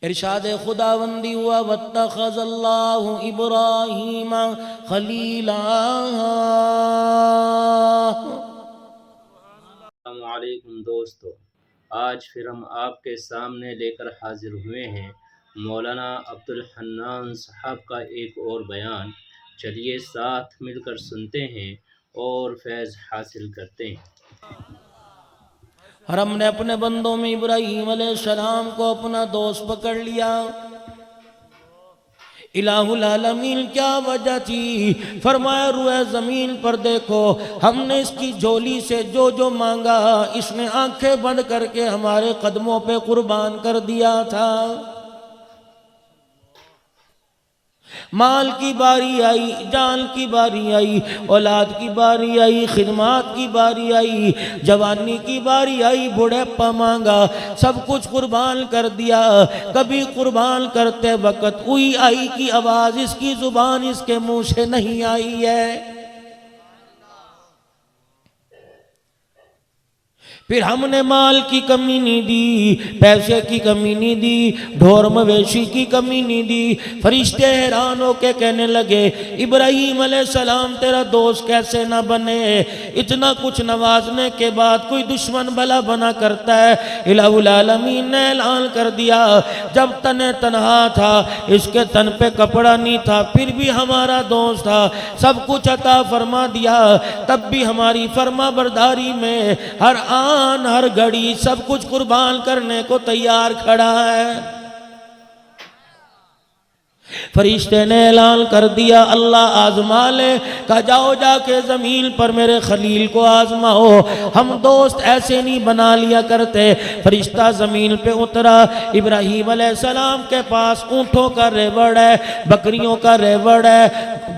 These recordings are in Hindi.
इरशाद खुदावंदी हुआ वत्तखज़ल्लाहु इब्राहीम खलीला। अस्सलामुअलैकुम दोस्तों, आज फिर हम आपके सामने लेकर हाजिर हुए हैं मौलाना अब्दुल हन्नान साहब का एक और बयान। चलिए साथ मिलकर सुनते हैं और फैज़ हासिल करते हैं। और हमने अपने बंदों में इब्राहीम अलैहिस्सलाम को अपना दोस्त पकड़ लिया। इलाहुल आलमीन क्या वजह थी? फरमाया रुए ज़मीन पर देखो, हमने इसकी झोली से जो जो मांगा इसने आंखें बंद करके हमारे कदमों पे कुर्बान कर दिया था। माल की बारी आई, जान की बारी आई, औलाद की बारी आई, खिदमात की बारी आई, जवानी की बारी आई, बुढ़ापा मांगा, सब कुछ कुर्बान कर दिया। कभी कुर्बान करते वक्त उई आई की आवाज़ इसकी जुबान इसके मुंह से नहीं आई है। फिर हमने माल की कमी नहीं दी, पैसे की कमी नहीं दी, ढोर मवेशी की कमी नहीं दी। फरिश्ते हैरान होके कहने लगे इब्राहीम अलैहिस्सलाम तेरा दोस्त कैसे ना बने? इतना कुछ नवाजने के बाद कोई दुश्मन भला बना करता है? इलाहुल आलमीन ने ऐलान कर दिया, जब तने तनहा था, इसके तन पे कपड़ा नहीं था, फिर भी हमारा दोस्त था, सब कुछ अता फरमा दिया। तब भी हमारी फर्मा बरदारी में हर हर घड़ी सब कुछ कुर्बान करने को तैयार खड़ा है। फरिश्ते ने ऐलान कर दिया अल्लाह आजमा ले, कहा जाओ जाके जमीन पर मेरे खलील को आजमाओ। हम दोस्त ऐसे नहीं बना लिया करते। फरिश्ता जमीन पे उतरा, इब्राहीम अलैहिस्सलाम के पास ऊँटों का रेवड़ है, बकरियों का रेवड़ है,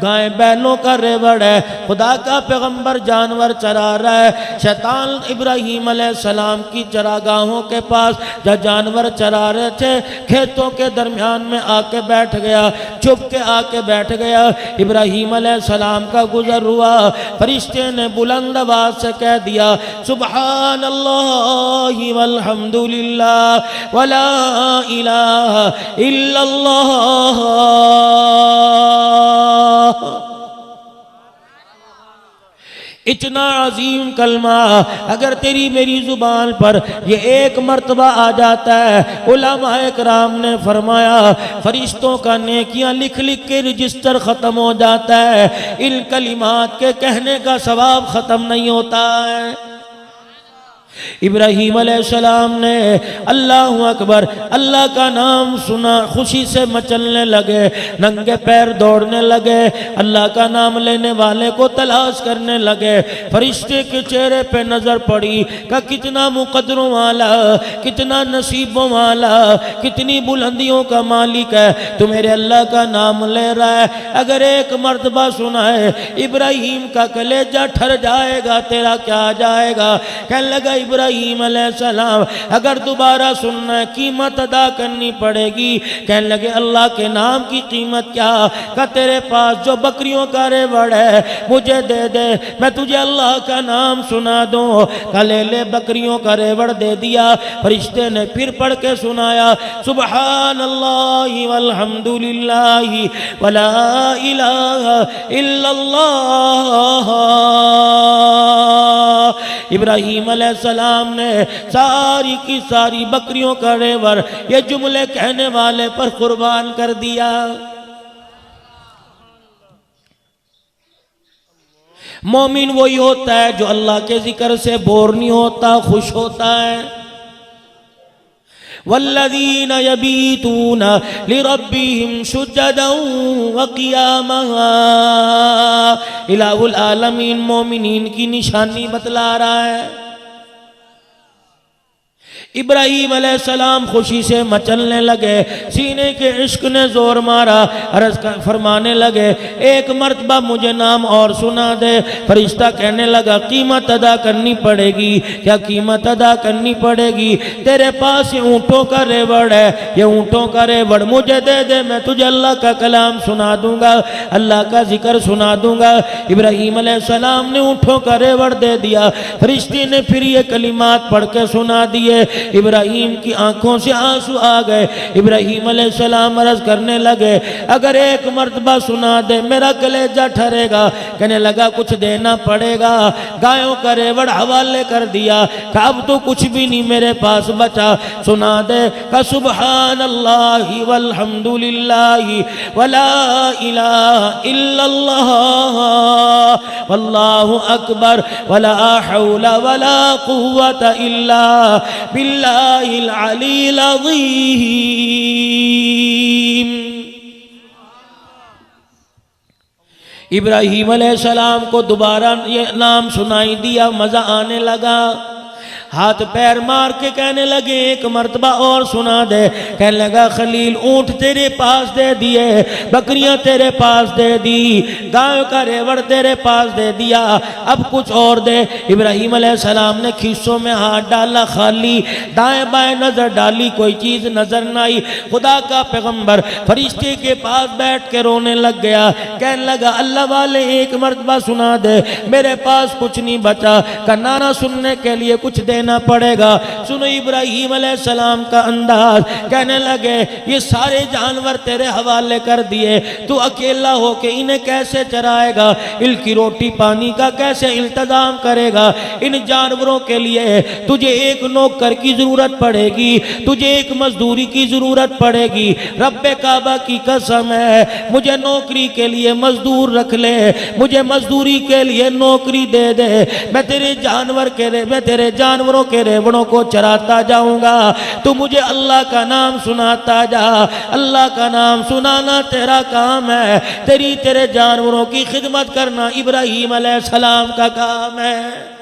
गाय बैलों का रेवड़ है, खुदा का पैगंबर जानवर चरा रहा है। शैतान इब्राहीम अलैहिस्सलाम की चरागाहों के पास जहाँ जानवर चरा रहे थे, खेतों के दरमियान में आके बैठ गया, चुप के आके बैठ गया। इब्राहीम अलैहिस्सलाम का गुजर हुआ, फरिश्ते ने बुलंद आवाज से कह दिया सुब्हानल्लाहि वल्हम्दुलिल्लाह वला इलाहा इल्लल्लाह। इतना अजीम कलमा अगर तेरी मेरी जुबान पर ये एक मर्तबा आ जाता है, उलमाए कराम ने फरमाया फरिश्तों का नेकियां लिख लिख के रजिस्टर ख़त्म हो जाता है, इन कलिमात के कहने का सवाब ख़त्म नहीं होता है। इब्राहीम अलैहिस्सलाम ने अल्लाहु अकबर, अल्लाह का नाम सुना, खुशी से मचलने लगे, नंगे पैर दौड़ने लगे, अल्लाह का नाम लेने वाले को तलाश करने लगे। फरिश्ते के चेहरे पे नजर पड़ी का कितना मुकद्दरों वाला, कितना नसीबों वाला, कितनी बुलंदियों का मालिक है, तो मेरे अल्लाह का नाम ले रहा है। अगर एक मर्तबा सुना है इब्राहीम का कलेजा ठर जाएगा, तेरा क्या जाएगा? कहने लगा इब्राहीम अलैहिस्सलाम अगर दोबारा सुनना है कीमत अदा करनी पड़ेगी। कहने लगे अल्लाह के नाम की कीमत क्या? का तेरे पास जो बकरियों का रेवड़ है मुझे दे दे, मैं तुझे अल्लाह का नाम सुना दूं। का ले ले, बकरियों का रेवड़ दे दिया। फरिश्ते ने फिर पढ़ के सुनाया सुब्हानल्लाहि वल्हम्दुलिल्लाहि वला इलाहा इल्लल्लाह। इब्राहीम अलैहिस्सलाम ने सारी की सारी बकरियों का रेवड़ ये जुमले कहने वाले पर कुर्बान कर दिया। मोमिन वही होता है जो अल्लाह के जिक्र से बोर नहीं होता, खुश होता है। वल्लज़ीन यबीतून लिरब्बिहिम सुज्जदन व क़ियामा। इलाहुल आलमीन मोमिनीन की निशानी बतला रहा है। इब्राहीम अलैहिस्सलाम खुशी से मचलने लगे, सीने के इश्क ने जोर मारा, अर्ज़ फरमाने लगे एक मर्तबा मुझे नाम और सुना दे। फरिश्ता कहने लगा कीमत अदा करनी पड़ेगी। क्या कीमत अदा करनी पड़ेगी? तेरे पास ये ऊँटों का रेवड़ है, ये ऊँटों का रेवड़ मुझे दे दे, मैं तुझे अल्लाह का कलाम सुना दूंगा, अल्लाह का जिक्र सुना दूंगा। इब्राहीम अलैहिस्सलाम ने ऊँटों का रेवड़ दे दिया। फरिश्ते ने फिर ये कलिमात पढ़ के सुना दिए इब्राहिम की आंखों से आंसू आ गए। इब्राहिम अलैहिस्सलाम अर्ज करने लगे, अगर एक मर्तबा सुना दे मेरा कलेजा ठरेगा। कहने लगा कुछ देना पड़ेगा। गायों का रेवड़ हवाले कर दिया, कहा अब तो कुछ भी नहीं मेरे पास बचा, सुना दे का सुबहान अल्लाह वल्हम्दुलिल्लाह वला इलाहा इल्लल्लाह वल्लाहु अकबर वला हौला वला कुव्वता इल्ला बिल्लाहिल अलील अज़ीम। इब्राहिम अलैहिस्सलाम को दोबारा ये नाम सुनाई दिया, मजा आने लगा। हाथ पैर मार के कहने लगे एक मर्तबा और सुना दे। कहने लगा खलील ऊंट तेरे पास दे दिए, बकरियां तेरे पास दे दी, गायों का रेवड़ तेरे पास दे दिया, अब कुछ और दे। इब्राहिम अलैहिस्सलाम ने खीसों में हाथ डाला, खाली दाएं बाएं नजर डाली, कोई चीज नजर न आई। खुदा का पैगंबर फरिश्ते के पास बैठ के रोने लग गया। कहने लगा अल्लाह वाले एक मर्तबा सुना दे, मेरे पास कुछ नहीं बचा, कन्नाना सुनने के लिए कुछ देना पड़ेगा। सुनो इब्राहिम अलैहिस्सलाम का अंदाज। कहने लगे ये सारे जानवर तेरे हवाले कर दिए, तू अकेला होके इन्हें कैसे चराएगा, इनकी रोटी पानी का कैसे इंतजाम करेगा। इन जानवरों के लिए तुझे एक नौकर की जरूरत पड़ेगी, तुझे एक मजदूरी की जरूरत पड़ेगी। रब्बे काबा की कसम है, मुझे नौकरी के लिए मजदूर रख ले, मुझे मजदूरी के लिए नौकरी दे दे, मैं तेरे जानवरों के रेवड़ों को चराता जाऊंगा, तू मुझे अल्लाह का नाम सुनाता जा। अल्लाह का नाम सुनाना तेरा काम है, तेरे जानवरों की खिदमत करना इब्राहिम अलैहिस्सलाम का काम है।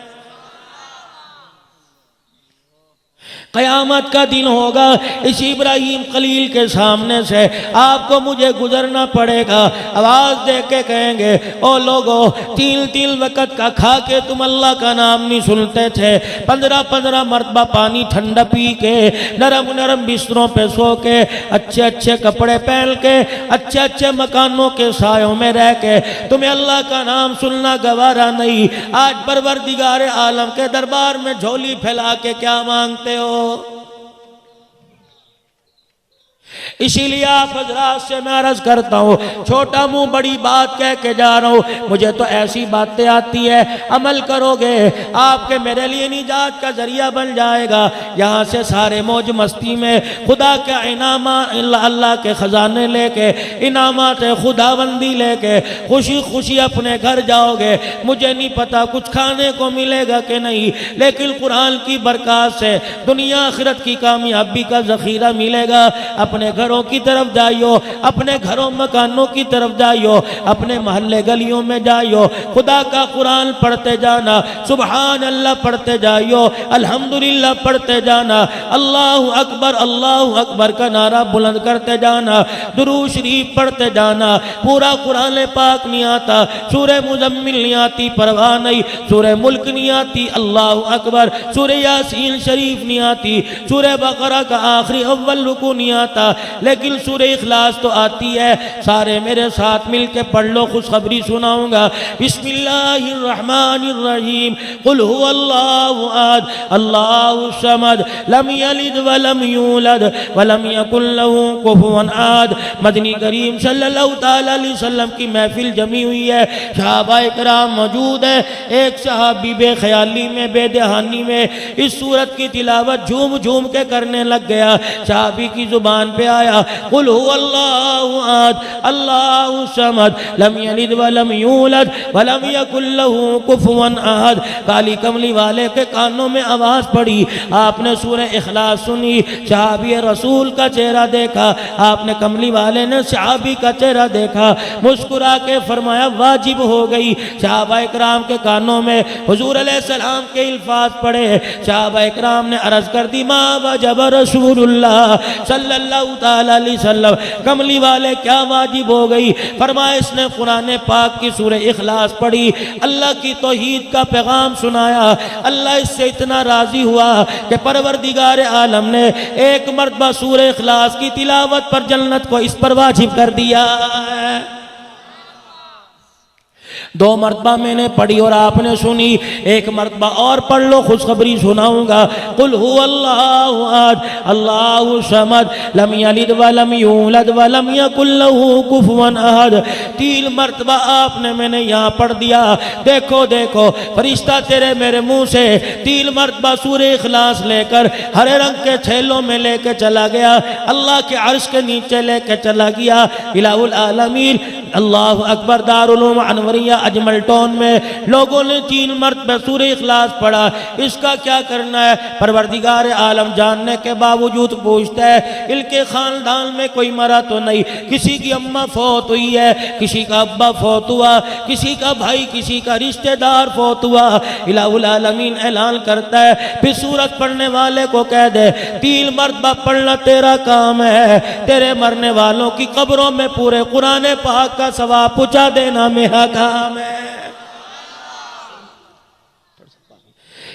क़यामत का दिन होगा, इस इब्राहिम खलील के सामने से आपको मुझे गुजरना पड़ेगा। आवाज़ दे के कहेंगे ओ लोगो, 3 वक़्त का खा के तुम अल्लाह का नाम नहीं सुनते थे, 15 मरतबा पानी ठंडा पी के, नरम बिस्तरों पे सो के, अच्छे कपड़े पहन के, अच्छे मकानों के सायों में रह के तुम्हें अल्लाह का नाम सुनना गवारा नहीं। आज परवरदिगार आलम के दरबार में झोली फैला के क्या मांगते हो? इसीलिए आप हजरात से मैं अर्ज करता हूँ, छोटा मुंह बड़ी बात कह के जा रहा हूँ, मुझे तो ऐसी बातें आती है, अमल करोगे आपके मेरे लिए निजात का जरिया बन जाएगा। यहाँ से सारे मौज मस्ती में खुदा के इनामा, अल्लाह के खजाने लेके, इनामात खुदाबंदी लेके खुशी खुशी अपने घर जाओगे। मुझे नहीं पता कुछ खाने को मिलेगा कि नहीं, लेकिन कुरान की बरकत से दुनिया आखिरत की कामयाबी का जखीरा मिलेगा। अपने घरों की तरफ जाइयो, अपने घरों मकानों की तरफ जाइयो, अपने मोहल्ले गलियों में जाइयो, खुदा का कुरान पढ़ते जाना, सुबहान अल्लाह पढ़ते जाइयो, अल्हम्दुलिल्लाह पढ़ते जाना, अल्लाहु अकबर का नारा बुलंद करते जाना, दुरूद शरीफ पढ़ते जाना। पूरा कुरान पाक नहीं आता, सूरह मुज़म्मिल नहीं आती, परवाह नहीं, सूरह मुल्क नहीं आती, अल्लाहु अकबर, सूरह यासीन शरीफ नहीं आती, सूरह बकरा का आखिरी अव्वल रुकू नहीं आता, लेकिन सूरह इखलास तो आती है। सारे मेरे साथ मिलके पढ़ लो, खुशखबरी सुनाऊंगा। बिस्मिल्लाहिर्रहमानिर्रहीम, कुल हुवल्लाहु अहद, अल्लाहु समद, लम यलिद वलम यूलद वलम यकुल लहू कुफुवन अहद। मदनी करीम सल्लल्लाहु तआला अलैहि वसल्लम की महफिल जमी हुई है, सहाबाए किराम मौजूद है। एक सहाबी बेख्याली में, बेदहानी में इस सूरत की तिलावत झूम झूम के करने लग गया। सहाबी की जुबान पे आया, कुल हुवल्लाहु अहद, अल्लाहु समद, लम यलिद वलम यूलद वलम यकुल लहू कुफुवन अहद। काली कमली वाले के कानों में आवाज पड़ी, आपने सूरह इखलास सुनी, सहाबी रसूल का चेहरा देखा, आपने कमली वाले ने सहाबी का चेहरा देखा, मुस्कुरा के फरमाया वाजिब हो गई। सहाबाए किराम के कानों में हुजूर अलैहिस्सलाम के अल्फाज पड़े। सहाबाए किराम ने अर्ज कर दी, मा वजब रसूलुल्लाह सल्लल्लाहु तआला अलैहि वसल्लम, कमली वाले क्या वाजिब हो गई? फरमाया इसने कुरान पाक की सूरह इखलास पढ़ी, अल्लाह की तौहीद का पैगाम सुनाया। अल्लाह इससे इतना राजी हुआ कि परवरदिगार आलम ने एक मर्तबा सूरह इखलास की तिलावत पर जन्नत को इस पर वाजिब कर दिया है। दो मरतबा मैंने पढ़ी और आपने सुनी, एक मरतबा और पढ़ लो, खुशखबरी सुनाऊंगा। कुल हुवल्लाहु अहद अल्लाहु समद लम यलिद व लम यूलद व लम यकुल लहू कुफुवन अहद। 3 मरतबा आपने मैंने यहाँ पढ़ दिया। देखो देखो फरिश्ता तेरे मेरे मुंह से 3 मरतबा सूरे इखलास लेकर हरे रंग के थैलों में लेके चला गया, अल्लाह के अर्श के नीचे लेके चला गया। इलाहुल आलमीन अल्लाह अकबर दारुल उलूम अनवरिया अजमल टाउन में लोगों ने 3 मरतबा सूरे इखलास पढ़ा। इसका क्या करना है? परवरदिगार आलम जानने के बावजूद पूछता है, इनके खानदान में कोई मरा तो नहीं? किसी की अम्मा फौत हुई है, किसी का अब्बा फौत हुआ, किसी का भाई, किसी का रिश्तेदार फौत हुआ। इलाहुल आलमीन ऐलान करता है, फिर सूरत पढ़ने वाले को कह दे 3 मरतबा पढ़ना तेरा काम है, तेरे मरने वालों की कब्रों में पूरे कुरान पाक का सवाब पहुंचा देना मेरा काम है।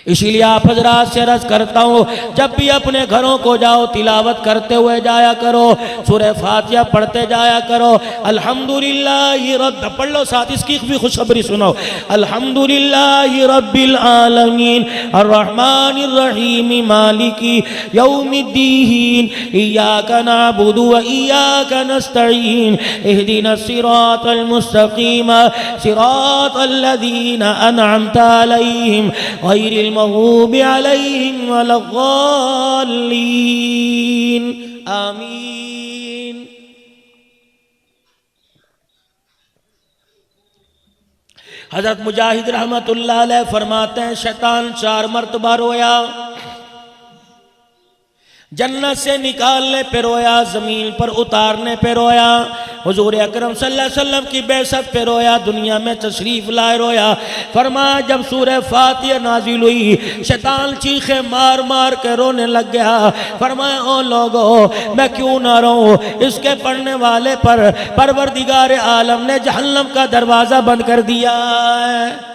इसीलिए आप हजरात से अर्ज करता हूँ, जब भी अपने घरों को जाओ तिलावत करते हुए जाया करो, सूरह फातिहा पढ़ते जाया करो। अल्हम्दुलिल्लाहि रब्ब, पढ़ लो साथ, इसकी भी खुशखबरी सुनो। अल्हम्दुलिल्लाहि रब्बिल आलमीन अर्रहमानिर रहीम मालिकी यौमिद्दीन इय्याका नअबुदु व इय्याका नस्तईन इहदिनस सिरातल मुस्तकीम सिरातल लज़ीना अनअमता अलैहिम गैरिल मग़ज़ूबि अलैहिम वलद्दाल्लीन आमीन। हज़रत मुजाहिद रहमतुल्लाह अलैह फरमाते हैं, शैतान 4 मरतबा रोया, जन्नत से निकालने पे रोया, ज़मीन पर उतारने पे रोया, हुजूर अकरम सल्लल्लाहु अलैहि वसल्लम की बेइज्जत पे रोया, दुनिया में तशरीफ लाए रोया। फरमाया जब सूरह फातिहा नाजिल हुई, शैतान चीखे मार मार के रोने लग गया। फरमाया ओ लोगो, मैं क्यों ना रोऊं? इसके पढ़ने वाले पर परवरदिगार आलम ने जहन्नम का दरवाज़ा बंद कर दिया है।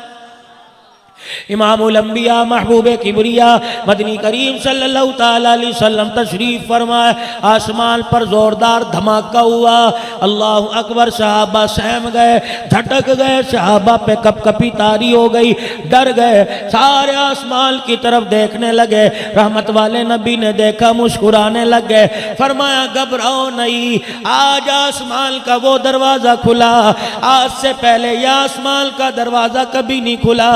इमामुल अंबिया महबूब किबरिया मदनी करीम सल्लल्लाहु ताला अलैहि वसल्लम तशरीफ फरमाए। आसमान पर जोरदार धमाका हुआ, अल्लाह अकबर। सहाबा सहम गए, झटक गए, सहाबा पे कपकपी तारी हो गई, डर गए, सारे आसमान की तरफ देखने लगे। रहमत वाले नबी ने देखा, मुस्कुराने लग गए। फरमाया घबराओ नहीं, आज आसमान का वो दरवाज़ा खुला, आज से पहले यह आसमान का दरवाज़ा कभी नहीं खुला।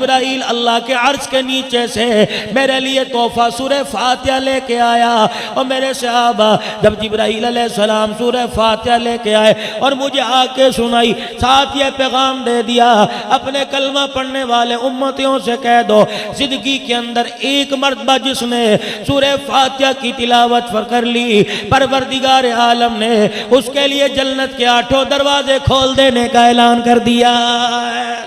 जिब्राइल अल्लाह के अर्श के नीचे से मेरे लिए तोहफा सूरह फातिहा लेके आया। और मेरे सहाबा जब जिब्राइल अलैहिस्सलाम सूरह फातिहा लेके आए और मुझे आके सुनाई, साथ ये पैगाम दे दिया, अपने कलमा पढ़ने वाले उम्मतियों से कह दो, जिंदगी के अंदर एक मर्तबा जिसने सूरह फातिहा की तिलावत कर ली, परवरदिगार आलम ने उसके लिए जन्नत के 8 दरवाजे खोल देने का ऐलान कर दिया है।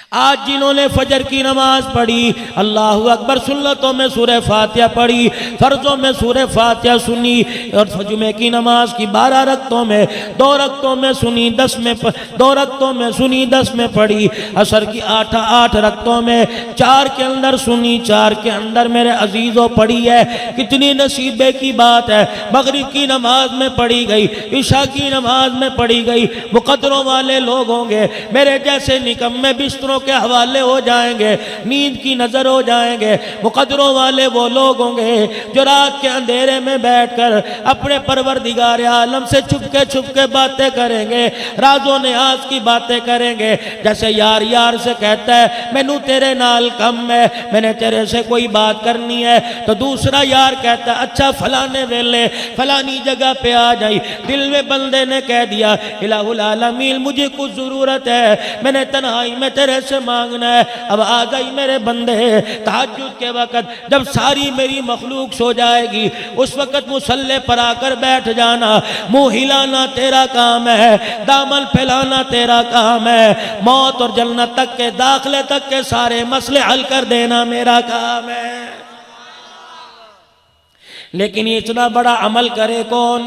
आज जिन्होंने फजर की नमाज पढ़ी, अल्लाहु अकबर, सुन्नतों में सूरह फातिहा पढ़ी, फर्जों में सूरह फातिहा सुनी, और जुमे की नमाज की 12 रकतों में 2 रकतों में सुनी, 10 में 2 रकतों में सुनी, 10 में पढ़ी। असर की 8 रकतों में 4 के अंदर सुनी, 4 के अंदर मेरे अजीजों पढ़ी है। कितनी नसीबे की बात है। मगरिब की नमाज में पढ़ी गई, इशा की नमाज में पढ़ी गई। मुकद्दरों वाले लोग होंगे, मेरे जैसे निकम्मे बिस्तरों के हवाले हो जाएंगे, नींद की नजर हो जाएंगे। मुकद्दरों वाले वो लोग होंगे जो रात के अंधेरे में बैठकर अपने परवरदिगार आलम से छुपके बातें करेंगे, राजो नियाज की बातें करेंगे। जैसे यार यार से कहता है मैनू तेरे नाल कम है, मैंने तेरे से कोई बात करनी है, तो दूसरा यार कहता है अच्छा फलाने वेले फलानी जगह पे आ जाई। दिल में बंदे ने कह दिया इलाहुल आलमीन मुझे कुछ जरूरत है, मैंने तन्हाई में तेरे से मांगना है, अब आ गई मेरे बंदे। तहज्जुद के वक़्त जब सारी मेरी मखलूक सो जाएगी, उस वक़्त मुसल्ले पर आकर बैठ जाना। मुंह हिलाना तेरा काम है, दामन फैलाना तेरा काम है, मौत और जन्नत तक के दाखिले तक के सारे मसले हल कर देना मेरा काम है। लेकिन इतना बड़ा अमल करे कौन?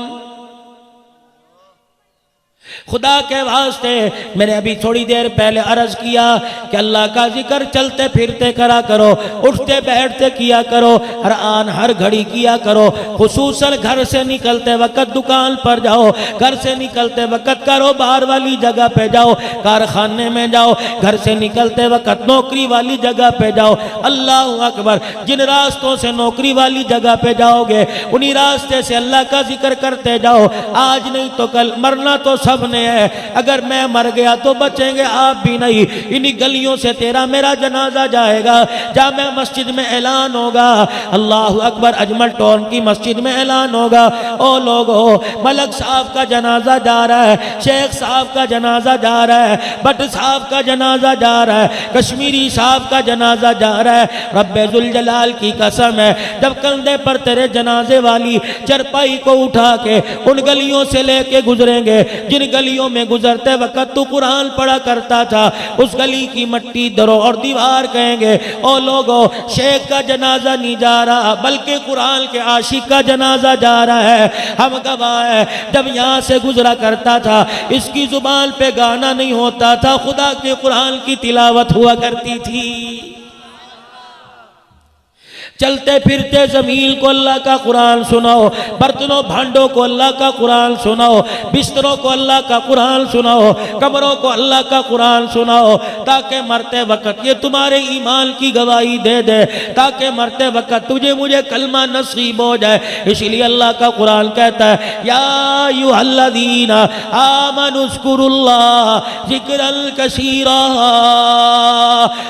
खुदा के वास्ते मैंने अभी थोड़ी देर पहले अर्ज किया कि अल्लाह का जिक्र चलते फिरते करा करो, उठते बैठते किया करो, हर आन हर घड़ी किया करो। खुसूसन घर से निकलते वक्त दुकान पर जाओ, घर से निकलते वक्त कारोबार वाली जगह पे जाओ, कारखाने में जाओ, घर से निकलते वक्त नौकरी वाली जगह पे जाओ। अल्लाह अकबर। जिन रास्तों से नौकरी वाली जगह पे जाओगे उन्हीं रास्ते से अल्लाह का जिक्र करते जाओ। आज नहीं तो कल मरना तो सब ने है। अगर मैं मर गया तो बचेंगे आप भी नहीं। इन्हीं गलियों से तेरा मेरा जनाजा जाएगा। जामे मस्जिद में ऐलान होगा, अल्लाह अकबर, अजमल टाउन की मस्जिद में ऐलान होगा, ओ लोगो मलक साहब का जनाजा जा रहा है, शेख साहब का जनाजा जा रहा है, भट्ट साहब का जनाजा जा रहा है, कश्मीरी साहब का जनाजा जा रहा है। रब्बे जुल जलाल की कसम है, जब कंधे पर तेरे जनाजे वाली चरपाई को उठा के उन गलियों से लेके गुजरेंगे जिन गलियों में गुजरते वक्त तू कुरान पढ़ा करता था, उस गली की मट्टी दरो और दीवार कहेंगे, ओ लोगो शेख का जनाजा नहीं जा रहा बल्कि कुरान के आशिक का जनाजा जा रहा है। हम गवाह है, जब यहाँ से गुजरा करता था इसकी जुबान पे गाना नहीं होता था, खुदा के कुरान की तिलावत हुआ करती थी। चलते फिरते जमीन को अल्लाह का कुरान सुनाओ, बर्तनों भांडों को अल्लाह का कुरान सुनाओ, बिस्तरों को अल्लाह का कुरान सुनाओ, कमरों को अल्लाह का कुरान सुनाओ, ताकि मरते वक्त ये तुम्हारे ईमान की गवाही दे दे, ताकि मरते वक्त तुझे मुझे कलमा नसीब हो जाए। इसलिए अल्लाह का कुरान कहता है, या अय्युहल्लज़ीना आमनुज़्कुरुल्लाह ज़िक्रन कसीरा।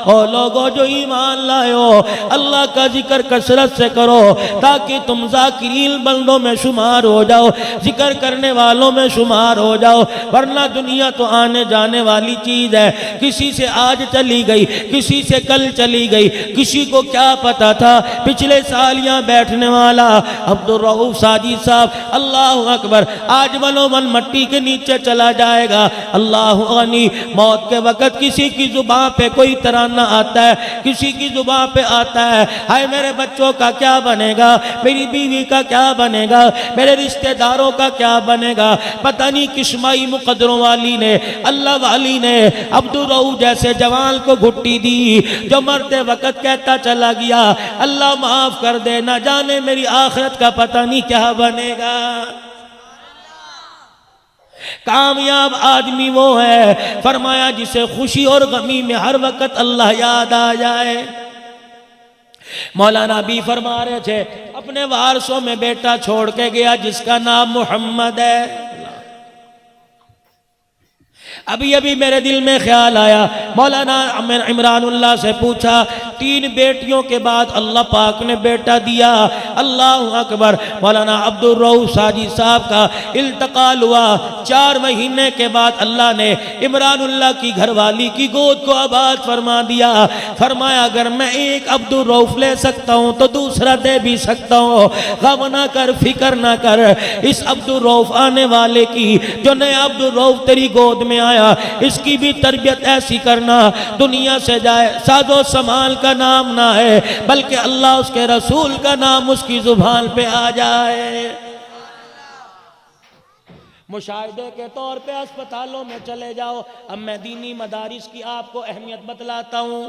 ओ लोगों जो ईमान लाए हो, अल्लाह का जिक्र कसरत से करो ताकि तुम ज़ाकिरीन बंदों में शुमार हो जाओ, जिक्र करने वालों में शुमार हो जाओ। वरना दुनिया तो आने जाने वाली चीज है, किसी से आज चली गई, किसी से कल चली गई, किसी को क्या पता था पिछले साल यहाँ बैठने वाला अब्दुल रऊफ साजिद साहब, अल्लाह अकबर, आज मनोमन मट्टी के नीचे चला जाएगा। अल्लाह गनी। मौत के वक्त किसी की जुबान पे कोई तराना आता है, किसी की जुबान पे आता है, हाय मेरे बच्चों का क्या बनेगा, मेरी बीवी का क्या बनेगा, मेरे रिश्तेदारों का क्या बनेगा। पता नहीं किस माई मुकद्दरों वाली ने, अल्लाह वाली ने अब्दुल रऊफ जैसे जवान को घुट्टी दी, जो मरते वक्त कहता चला गया, अल्लाह माफ कर दे, ना जाने मेरी आखिरत का पता नहीं क्या बनेगा। कामयाब आदमी वो है, फरमाया, जिसे खुशी और गमी में हर वक्त अल्लाह याद आ जाए। मौलाना भी फरमा रहे थे, अपने वारसों में बेटा छोड़ के गया जिसका नाम मोहम्मद है। अभी अभी मेरे दिल में ख्याल आया, मौलाना इमरानुल्लाह से पूछा, 3 बेटियों के बाद अल्लाह पाक ने बेटा दिया, अल्लाह अकबर। मौलाना अब्दुल रऊफ साजिद साहब का इंतकाल हुआ, 4 महीने के बाद अल्लाह ने इमरानुल्लाह की घरवाली की गोद को आबाद फरमा दिया। फरमाया, अगर मैं एक अब्दुल रऊफ ले सकता हूँ तो दूसरा दे भी सकता हूँ, गम ना कर, फिक्र ना कर। इस अब्दुल रऊफ आने वाले की, जो नया अब्दुल रऊफ तेरी गोद में आया, इसकी भी तरबियत ऐसी करना, दुनिया से जाए सादो समाल का नाम ना है बल्कि अल्लाह उसके रसूल का नाम उसकी जुबान पे आ जाए। मुशाहिदे के तौर पे अस्पतालों में चले जाओ। अब मैं दीनी मदारिस की आपको अहमियत बतलाता हूँ।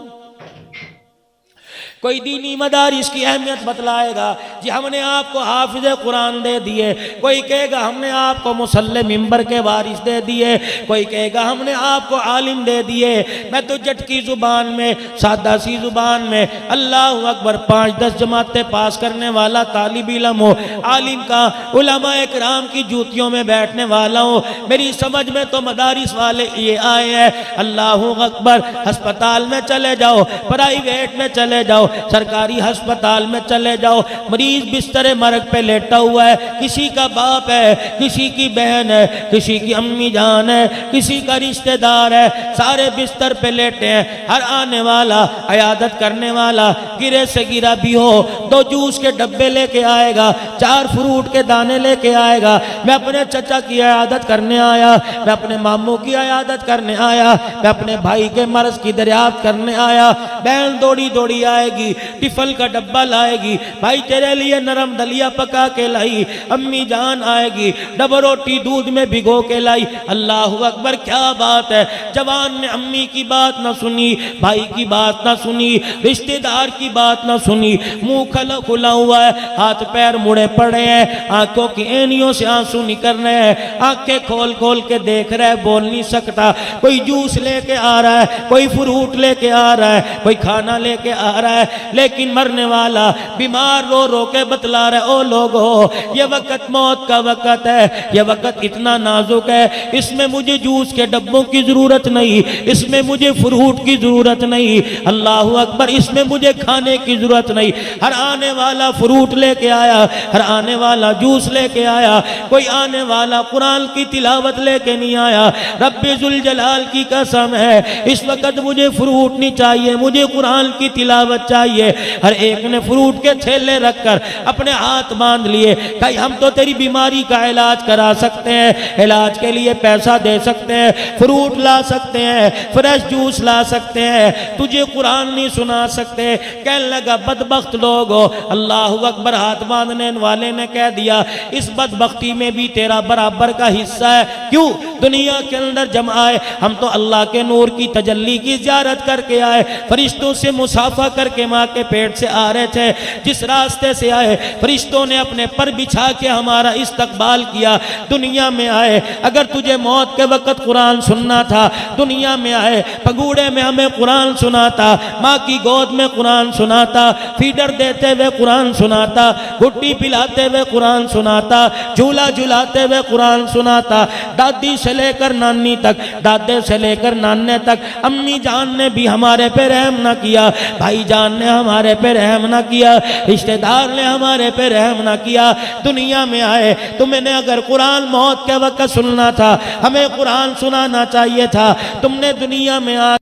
कोई दीनी मदारिस की अहमियत बतलाएगा, जी हमने आपको हाफिज कुरान दे दिए, कोई कहेगा हमने आपको मुसल्ले मिंबर के वारिस दे दिए, कोई कहेगा हमने आपको आलिम दे दिए। मैं तो जट की जुबान में, सादा सी जुबान में, अल्लाह अकबर, 5-10 जमातें पास करने वाला तालिब इल्म हो, आलिम का, उलमा इकराम की जूतियों में बैठने वाला हो। मेरी समझ में तो मदारिस वाले ये आए हैं, अल्लाह अकबर, अस्पताल में चले जाओ, प्राइवेट में चले जाओ, सरकारी अस्पताल में चले जाओ, मरीज बिस्तर मरग पे लेटा हुआ है, किसी का बाप है, किसी की बहन है, किसी की अम्मी जान है, किसी का रिश्तेदार है, सारे बिस्तर पे लेटे हैं। हर आने वाला, अयादत करने वाला, गिरे से गिरा भी हो, 2 जूस के डब्बे लेके आएगा, 4 फ्रूट के दाने लेके आएगा। मैं अपने चचा की अयादत करने आया, मैं अपने मामू की अयादत करने आया, मैं अपने भाई के मर्ज की दरियाफ्त करने आया। बहन दौड़ी दौड़ी आएगी, टिफल का डब्बा लाएगी, भाई तेरे लिए नरम दलिया पका के लाई, अम्मी जान आएगी डबल रोटी दूध में भिगो के लाई। अल्लाह अकबर, क्या बात है। जवान ने अम्मी की बात ना सुनी, भाई की बात ना सुनी, रिश्तेदार की बात ना सुनी, मुंह खुला हुआ है, हाथ पैर मुड़े पड़े हैं, आंखों की एनियों से आंसू निकल रहे हैं, आंखें खोल खोल के देख रहा है, बोल नहीं सकता। कोई जूस लेके आ रहा है, कोई फ्रूट लेके आ रहा है, कोई खाना लेके आ रहा है, लेकिन मरने वाला बीमार रो रो के बतला रहा है, ओ लोगो ये वक्त मौत का वक्त है, ये वक्त इतना नाजुक है, इसमें मुझे जूस के डब्बों की जरूरत नहीं, इसमें मुझे फ्रूट की जरूरत नहीं, अल्लाह अकबर, इसमें मुझे खाने की जरूरत नहीं। हर आने वाला फ्रूट लेके आया, हर आने वाला जूस लेके आया, कोई आने वाला कुरान की तिलावत लेके नहीं आया। रब्बे जुल जलाल की कसम है, इस वक्त मुझे फ्रूट नहीं चाहिए, मुझे कुरान की तिलावत चाहिए। हर एक ने फ्रूट के थैले रखकर अपने हाथ बांध लिए, कहीं हम तो तेरी बीमारी का इलाज करा सकते हैं, इलाज के लिए पैसा दे सकते हैं, फ्रूट ला सकते हैं, फ्रेश जूस ला सकते हैं, तुझे कुरान नहीं सुना सकते। कहने लगा बदबख्त लोग हो। अल्लाह अकबर, हाथ बांधने वाले ने कह दिया इस बदबख्ती में भी तेरा बराबर का हिस्सा है। क्यों? दुनिया के अंदर जम आए, हम तो अल्लाह के नूर की तजल्ली की ज़ियारत करके आए, फरिश्तों से मुसाफा करके माँ के पेट से आ रहे थे, जिस रास्ते से आए फरिश्तों ने अपने पर बिछा के हमारा इस्तकबाल किया। दुनिया में आए, अगर तुझे मौत के वक्त कुरान सुनना था, दुनिया में आए पगूड़े में हमें कुरान सुनाता, माँ की गोद में कुरान सुनाता, फीडर देते हुए कुरान सुनाता, गुट्टी पिलाते हुए कुरान सुनाता, झूला झुलाते हुए कुरान सुनाता, दादी से लेकर नानी तक, दादे से लेकर नाने तक, अम्मी जान ने भी हमारे पे रहम न किया, भाई जान ने हमारे पे रहम न किया, रिश्तेदार ने हमारे पे रहम न किया। दुनिया में आए, तुमने अगर कुरान मौत के वक्त सुनना था, हमें कुरान सुनाना चाहिए था। तुमने दुनिया में आ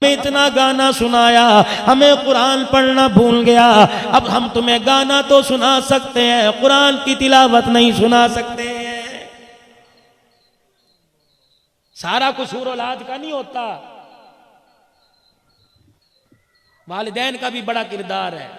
इतना गाना सुनाया, हमें कुरान पढ़ना भूल गया। अब हम तुम्हें गाना तो सुना सकते हैं, कुरान की तिलावत नहीं सुना सकते। सारा कसूर औलाद का नहीं होता, वालिदैन का भी बड़ा किरदार है।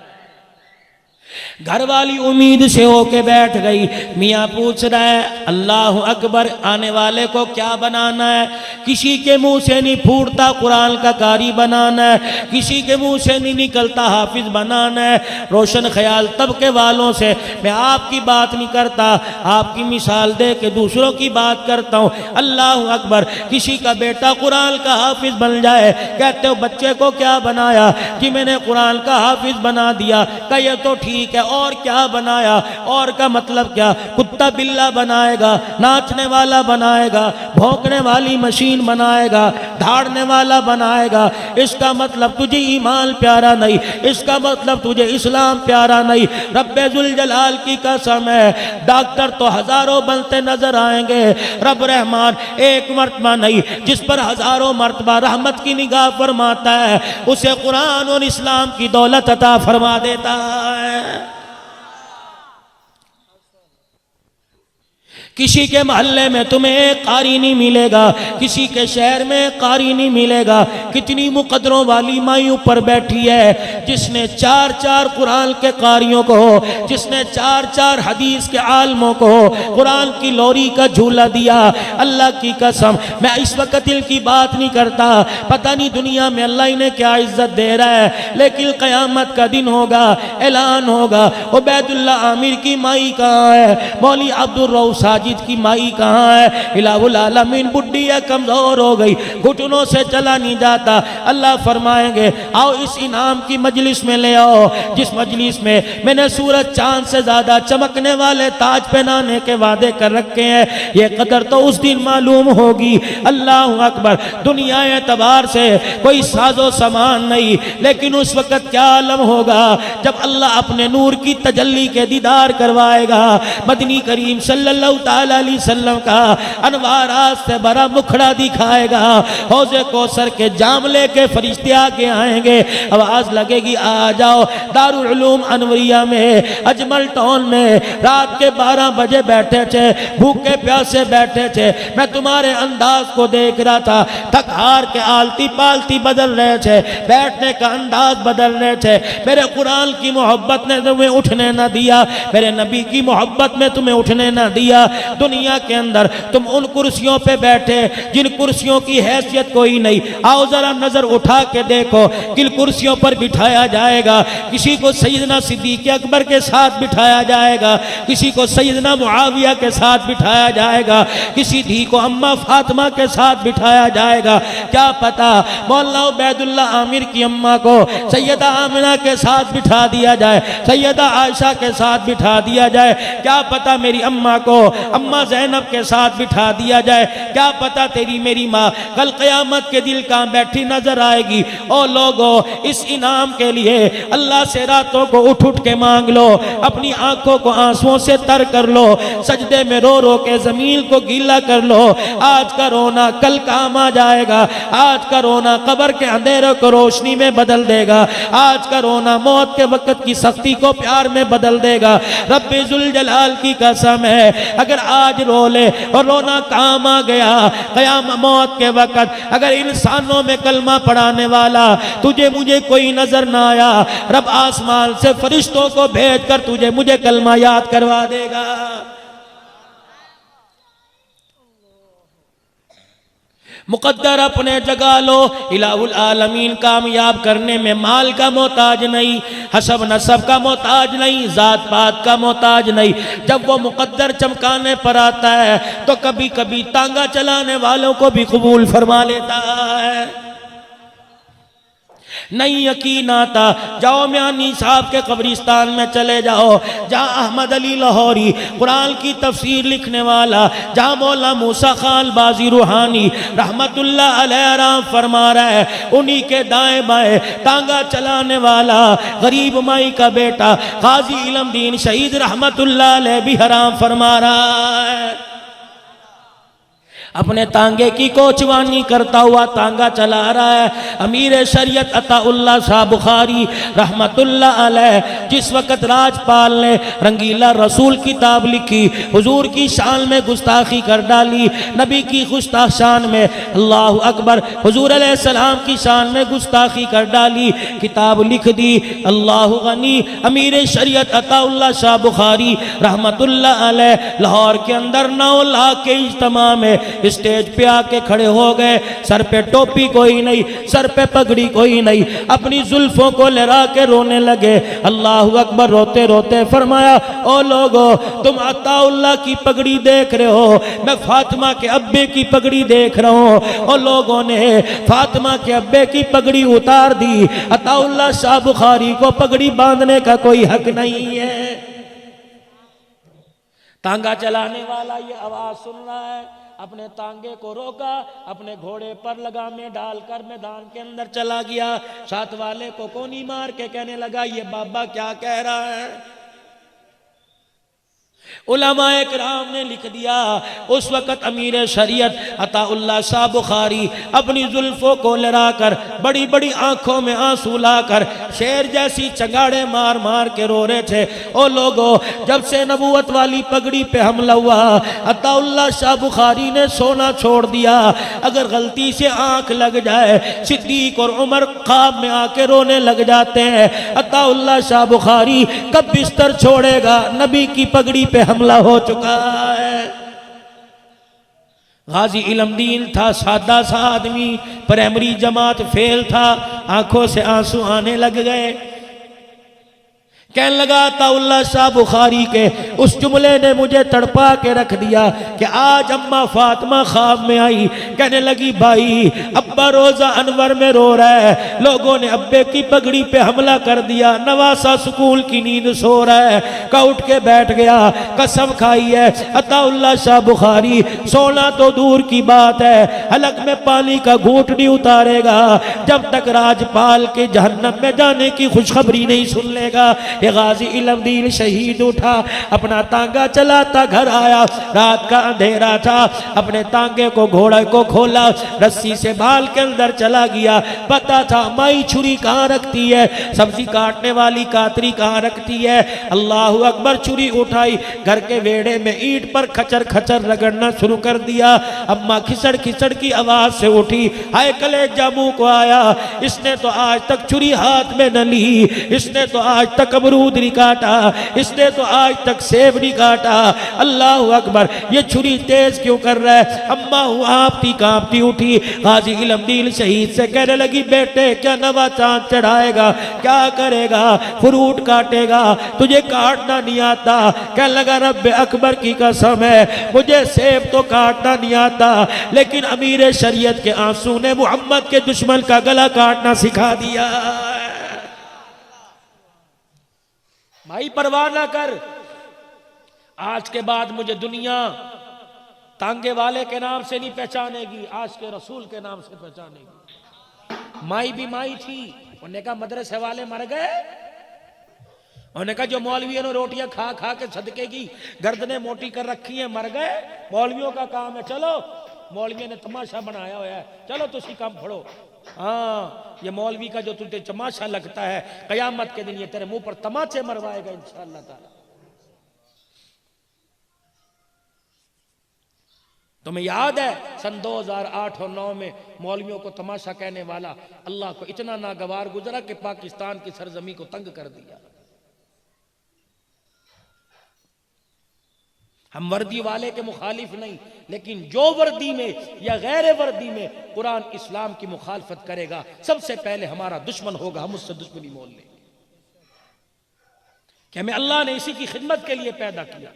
घर वाली उम्मीद से होके बैठ गई, मियाँ पूछ रहा है अल्लाह अकबर, आने वाले को क्या बनाना है? किसी के मुंह से नहीं फूटता कुरान का कारी बनाना है, किसी के मुंह से नहीं निकलता हाफिज बनाना है। रोशन ख्याल तबके वालों से मैं आपकी बात नहीं करता, आपकी मिसाल दे के दूसरों की बात करता हूँ। अल्लाह अकबर, किसी का बेटा कुरान का हाफिज बन जाए, कहते हो बच्चे को क्या बनाया? कि मैंने कुरान का हाफिज बना दिया। कहे तो ठीक है, और क्या बनाया? और का मतलब क्या? कुत्ता बिल्ला बनाएगा, नाचने वाला बनाएगा, भौंकने वाली मशीन बनाएगा, धाड़ने वाला बनाएगा। इसका मतलब तुझे ईमान प्यारा नहीं, इसका मतलब तुझे इस्लाम प्यारा नहीं। रब्बे जुल जलाल की कसम है, डॉक्टर तो हजारों बनते नजर आएंगे, रब रहमान एक मर्तबा नहीं, जिस पर हजारों मर्तबा रहमत की निगाह फरमाता है, उसे कुरान और इस्लाम की दौलत अता फरमा देता है। किसी के मोहल्ले में तुम्हें एक कारी नहीं मिलेगा, किसी के शहर में कारी नहीं मिलेगा। कितनी मुकदरों वाली माई ऊपर बैठी है, जिसने चार चार कुरान के कारियों को, जिसने चार चार हदीस के आलमों को कुरान की लोरी का झूला दिया। अल्लाह की कसम, मैं इस वक्त दिल की बात नहीं करता, पता नहीं दुनिया में अल्लाह इन्हें क्या इज्जत दे रहा है, लेकिन क़यामत का दिन होगा, ऐलान होगा, उबैदुल्ला आमिर की माई कहाँ है, मौली अब्दुल रऊफ साजिद की माई कहाँ है? इलाहुल आलमीन बुढ़ी है, कमजोर हो गई, घुटनों से चला नहीं जाता। अल्लाह फरमाएंगे आओ इस इनाम की मजलिस में ले आओ, जिस मजलिस में मैंने सूरज चांद से ज्यादा चमकने वाले ताज पहनाने के वादे कर रखे हैं। ये कदर तो उस दिन मालूम होगी। अल्लाह अकबर, दुनिया एतबार से कोई साजो सामान नहीं, लेकिन उस वक्त क्या आलम होगा जब अल्लाह अपने नूर की तजल्ली के दीदार करवाएगा। मदनी करीम सल्लल्लाहु ताला अलैहि वसल्लम का अनवारात से भरा मुखड़ा दिखाएगा। हौज़े कौसर के जाम लेके फरिश्ते आके आएंगे, आवाज लगेगी आ जाओ। दारुल उलूम अनवरिया में अजमल टाउन में रात के 12 बजे बैठे थे, भूखे प्यासे बैठे थे। मैं तुम्हारे अंदाज को देख रहा था, थक हार के आलती पालती बदल रहे थे, बैठने का अंदाज बदल रहे थे। मेरे कुरान की मोहब्बत ने तुम्हें उठने न दिया, मेरे नबी की मोहब्बत में तुम्हें उठने न दिया। दुनिया के अंदर तुम उन कुर्सियों पे बैठे जिन कुर्सियों की हैसियत कोई नहीं। आओ जरा नजर उठा के देखो किन कुर्सियों पर बिठाया जाएगा। किसी को सैयदना सिद्दीक अकबर के साथ बिठाया जाएगा, किसी को सैयदना मुआविया के साथ बिठाया जाएगा, किसी धी को अम्मा फातिमा के साथ बिठाया जाएगा। क्या पता मौलाना उबैदुल्लाह आमिर की अम्मा को सैयदा आमिना के साथ बिठा दिया जाए, सैयदा आयशा के साथ बिठा दिया जाए। क्या पता मेरी अम्मा को अम्मा ज़ैनब के साथ बिठा दिया जाए। क्या पता तेरी मेरी माँ कल क़यामत के दिल कहाँ बैठी नजर आएगी। ओ लोगों, इस इनाम के लिए अल्लाह से रातों को उठ उठ के मांग लो, अपनी आंखों को आंसुओं से तर कर लो, सजदे में रो रो के जमीन को गीला कर लो। आज का रोना कल काम आ जाएगा, आज का रोना कब्र के अंधेरों को रोशनी में बदल देगा, आज का रोना मौत के वक्त की सख्ती को प्यार में बदल देगा। रब्बे जुल जलाल की कसम है, अगर आज रो ले और रोना काम आ गया क़याम मौत के वक्त, अगर इंसानों में कलमा पढ़ाने वाला तुझे मुझे कोई नजर ना आया, रब आसमान से फरिश्तों को भेज कर तुझे मुझे कलमा याद करवा देगा। मुकद्दर अपने जगा लो, इलाहुल आलमीन कामयाब करने में माल का मोहताज नहीं, हसब नसब का मोहताज नहीं, जात पात का मोहताज नहीं। जब वो मुकद्दर चमकाने पर आता है तो कभी कभी तांगा चलाने वालों को भी कबूल फरमा लेता है। नहीं यकीन आता, जाओ म्यानी साहब के कब्रिस्तान में चले जाओ, जहाँ अहमद अली लाहौरी कुरान की तफसीर लिखने वाला, जहाँ मौला मूसा खान बाजी रूहानी रहमतुल्लाह अलैह आराम फरमा रहा है, उन्हीं के दाएं बाएं तांगा चलाने वाला गरीब माई का बेटा काजी इलमदीन शहीद रहमतुल्लाह अलैह भी हराम फरमा रहा है। अपने तांगे की कोचवानी करता हुआ तांगा चला रहा है अमीर शरीयत अताउल्लाह शाह बुखारी रहमतुल्लाह अलैह। जिस वक़्त राजपाल ने रंगीला रसूल किताब लिखी, हुजूर की शान में गुस्ताखी कर डाली, नबी की गुस्ताख शान में अल्लाह अकबर हुजूर अलैहिस्सलाम की शान में गुस्ताखी कर डाली, किताब लिख दी अल्लाह गनी अमीर शरीयत अताउल्लाह शाह बुखारी रहमतुल्लाह अलैह। लाहौर के अंदर 9 लाख के इज्तिमा में स्टेज पे आके खड़े हो गए, सर पे टोपी कोई नहीं, सर पे पगड़ी कोई नहीं, अपनी जुल्फों को लहरा के रोने लगे। अल्लाह अकबर। रोते रोते फरमाया, ओ लोगो तुम अताउल्लाह की पगड़ी देख रहे हो, मैं फातिमा के अब्बे की पगड़ी देख रहा हूँ। और लोगों ने फातिमा के अब्बे की पगड़ी उतार दी। अताउल्लाह शाह बुखारी को पगड़ी बांधने का कोई हक नहीं है। तांगा चलाने वाला ये आवाज सुन रहा है, अपने तांगे को रोका, अपने घोड़े पर लगामे डालकर मैदान के अंदर चला गया। साथ वाले को कोनी मार के कहने लगा, ये बाबा क्या कह रहा है। उलमाए किराम ने लिख दिया, उस वक़्त अमीर शरीयत अताउल्लाह शाह बुखारी अपनी जुल्फों को लहराकर बड़ी बड़ी आंखों में आंसू लाकर शेर जैसी चंगाड़े मार मार के रो रहे थे। ओ लोगों, जब से नबूवत वाली पगड़ी पे हमला हुआ, अताउल्लाह शाह बुखारी ने सोना छोड़ दिया। अगर गलती से आंख लग जाए, सिद्दीक और उमर ख्वाब में आके रोने लग जाते हैं। अताउल्लाह शाह बुखारी कब बिस्तर छोड़ेगा, नबी की पगड़ी पे हमला हो चुका है। गाजी इलमदीन था, सादा सा आदमी, प्राइमरी जमात फेल था, आंखों से आंसू आने लग गए। कहने लगा, अताउल्लाह शाह बुखारी के उस जुमले ने मुझे तड़पा के रख दिया कि आज अम्मा फातिमा ख्वाब में आई। कहने लगी, भाई अब्बा रोजा अनवर में रो रहा है, लोगों ने अब्बे की पगड़ी पे हमला कर दिया, नवासा स्कूल की नींद सो रहा है, का उठ के बैठ गया, कसम खाई है। अताउल्लाह शाह बुखारी सोना तो दूर की बात है, हलक में पानी का घूंट नहीं उतारेगा जब तक राजपाल के जहन्नम में जाने की खुशखबरी नहीं सुन लेगा। ये गाजी इल्मदीन शहीद उठा, अपना तांगा चलाता घर आया, रात का अंधेरा था, अपने तांगे को घोड़े को खोला, रस्सी से भाल के अंदर चला गया। पता था माई छुरी कहाँ रखती है, सब्जी काटने वाली कातरी कहाँ रखती है। अल्लाह अकबर, छुरी उठाई, घर के वेड़े में ईंट पर खचर खचर रगड़ना शुरू कर दिया। अम्मा खिसड़ खिसड़ की आवाज से उठी, हाय कलेजा मुंह को आया, इसने तो आज तक छुरी हाथ में न ली, इसने तो आज तक अमरूद नहीं काटा, इसने तो आज तक सेब नहीं काटा। अल्लाह अकबर, ये छुरी तेज क्यों कर रहा है। अम्मा आपती कांपती उठी, गाजी इल्मदीन शहीद से कहने लगी, बेटे क्या नवा चांद चढ़ाएगा, क्या करेगा, फ्रूट काटेगा, तुझे काटना नहीं आता। कह लगा रब्बे अकबर की कसम है, मुझे सेब तो काटना नहीं आता, लेकिन अमीर शरीयत के आंसू ने मोहम्मद के दुश्मन का गला काटना सिखा दिया। भाई परवाह ना कर, आज के बाद मुझे दुनिया तांगे वाले के नाम से नहीं पहचानेगी, आज के रसूल के नाम से पहचानेगी। माई भी माई थी, उन्होंने कहा मदरसे वाले मर गए, उन्होंने कहा जो मौलवियों ने रोटियां खा खा के सदके की गर्दनें मोटी कर रखी हैं मर गए, मौलवियों का काम है, चलो मौलवियों ने तमाशा बनाया हुआ है, चलो तुसी काम फड़ो। हाँ, ये मौलवी का जो तुझे तमाशा लगता है, कयामत के दिन ये तेरे मुंह पर तमाचे मरवाएगा इंशाअल्लाह ताला। तुम्हें याद है सन 2008 और 9 में मौलवियों को तमाशा कहने वाला अल्लाह को इतना नागवार गुजरा कि पाकिस्तान की सरजमी को तंग कर दिया। हम वर्दी वाले के मुखालिफ नहीं, लेकिन जो वर्दी में या गैर वर्दी में कुरान इस्लाम की मुखालफत करेगा, सबसे पहले हमारा दुश्मन होगा, हम उससे दुश्मनी मोल लेंगे कि हमें अल्लाह ने इसी की खिदमत के लिए पैदा किया।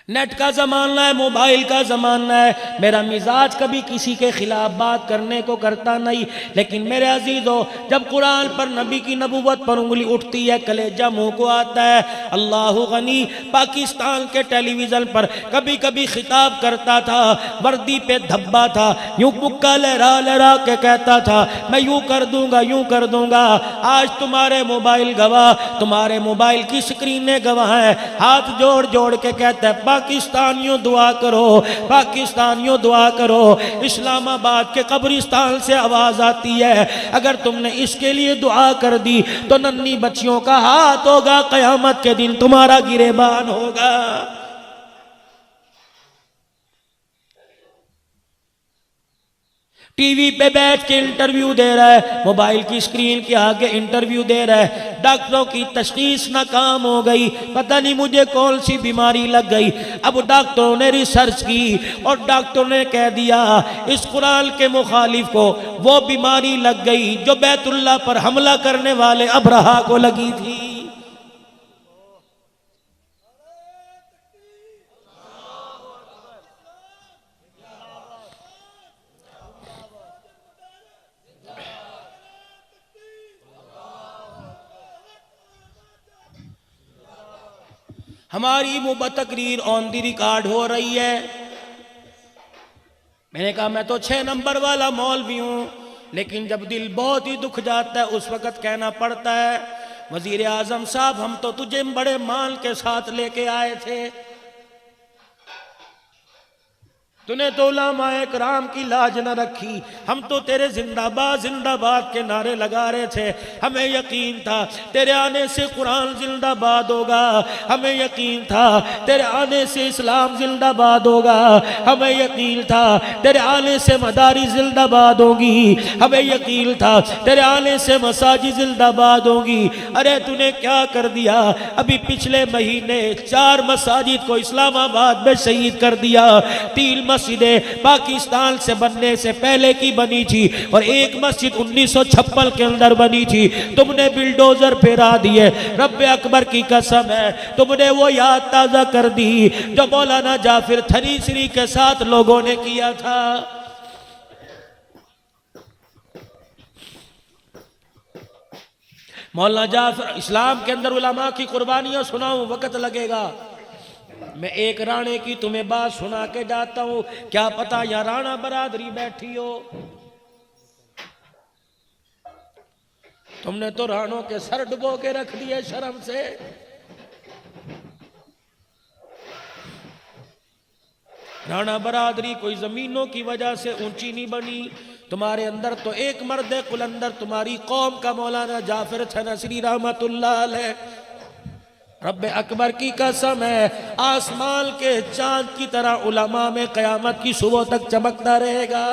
नेट का ज़माना है, मोबाइल का ज़माना है, मेरा मिजाज कभी किसी के खिलाफ बात करने को करता नहीं, लेकिन मेरे अजीज़ों जब कुरान पर नबी की नबूवत पर उंगली उठती है कलेजा मुंह को आता है। अल्लाह गनी पाकिस्तान के टेलीविज़न पर कभी कभी खिताब करता था, वर्दी पे धब्बा था, यूं मुक्का लहरा लहरा के कहता था मैं यूं कर दूंगा यूं कर दूंगा। आज तुम्हारे मोबाइल गवाह, तुम्हारे मोबाइल की स्क्रीनें गवाह हैं, हाथ जोड़ जोड़ के कहता है पाकिस्तानियों दुआ करो, पाकिस्तानियों दुआ करो। इस्लामाबाद के कब्रिस्तान से आवाज आती है, अगर तुमने इसके लिए दुआ कर दी तो नन्ही बच्चियों का हाथ होगा, कयामत के दिन तुम्हारा गिरेबान होगा। टीवी पे बैठ के इंटरव्यू दे रहा है, मोबाइल की स्क्रीन के आगे इंटरव्यू दे रहा है, डॉक्टरों की तशखीस नाकाम हो गई, पता नहीं मुझे कौन सी बीमारी लग गई। अब डॉक्टरों ने रिसर्च की और डॉक्टरों ने कह दिया इस कुरान के मुखालिफ को वो बीमारी लग गई जो बैतुल्लाह पर हमला करने वाले अब्रहा को लगी थी। हमारी तकरीर ऑन दी रिकॉर्ड हो रही है। मैंने कहा मैं तो 6 नंबर वाला मौलवी हूं, लेकिन जब दिल बहुत ही दुख जाता है उस वक्त कहना पड़ता है वजीर आजम साहब हम तो तुझे बड़े मान के साथ लेके आए थे, तूने तो उलमाए कराम की लाज न रखी, हम तो तेरे जिंदाबाद जिंदाबाद के नारे लगा रहे थे, हमें यकीन था तेरे आने से कुरान जिंदाबाद होगा, हमें यकीन था तेरे आने से इस्लाम जिंदाबाद होगा, हमें यकीन था तेरे आने से मदारी जिंदाबाद होगी, हमें यकीन था तेरे आने से मसाजिद जिंदाबाद होगी। अरे तूने क्या कर दिया, अभी पिछले महीने 4 मसाजिद को इस्लामाबाद में शहीद कर दिया, 3 मस्जिदें पाकिस्तान से बनने से पहले की बनी थी और एक मस्जिद 1956 के अंदर बनी थी, तुमने बिल्डोजर फेरा दिए। रब्बे अकबर की कसम है तुमने वो याद ताजा कर दी जो मौलाना जाफिर थनीसरी के साथ लोगों ने किया था। मौलाना जाफिर, इस्लाम के अंदर उलमा की कुर्बानियां सुनाऊं वक्त लगेगा, मैं एक राणे की तुम्हें बात सुना के जाता हूं, क्या पता या राणा बरादरी बैठी हो। तुमने तो रानों के सर डुबो के रख दिए शर्म से। राणा बरादरी कोई जमीनों की वजह से ऊंची नहीं बनी, तुम्हारे अंदर तो एक मर्द कुलंदर तुम्हारी कौम का मौलाना जाफर थनसरी रहमतुल्लाह अलैह। रब्बे अकबर की कसम है, आसमान के चांद की तरह उलमा में कयामत की सुबह तक चमकता रहेगा।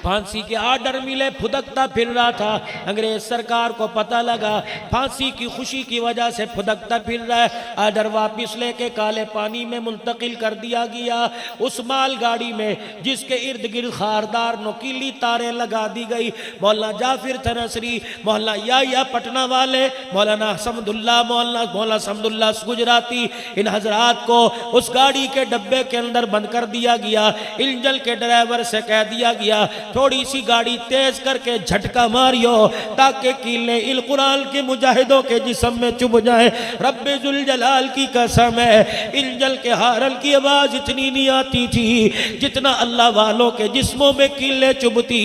फांसी के आर्डर मिले, फुदकता फिर रहा था। अंग्रेज सरकार को पता लगा फांसी की खुशी की वजह से फुदकता फिर रहा है। आर्डर वापिस लेके काले पानी में मुंतकिल कर दिया गया। उस मालगाड़ी में जिसके इर्द गिर्द खारदार नुकीली तारें लगा दी गई। मौलाना जाफिर थनसरी, मौलाना या पटना वाले, मौलाना समदुल्ला, मौलाना समदुल्ला गुजराती, इन हजरात को उस गाड़ी के डब्बे के अंदर बंद कर दिया गया। इंजन के ड्राइवर से कह दिया गया थोड़ी सी गाड़ी तेज करके झटका मारियो ताकि कीले इल कुरान के मुजाहिदों के जिस्म में चुभ जाए। रब्बे जुल जलाल की कसम है, इंजन के हारन की आवाज इतनी नहीं आती थी जितना अल्लाह वालों के जिस्मों में कीले चुभती।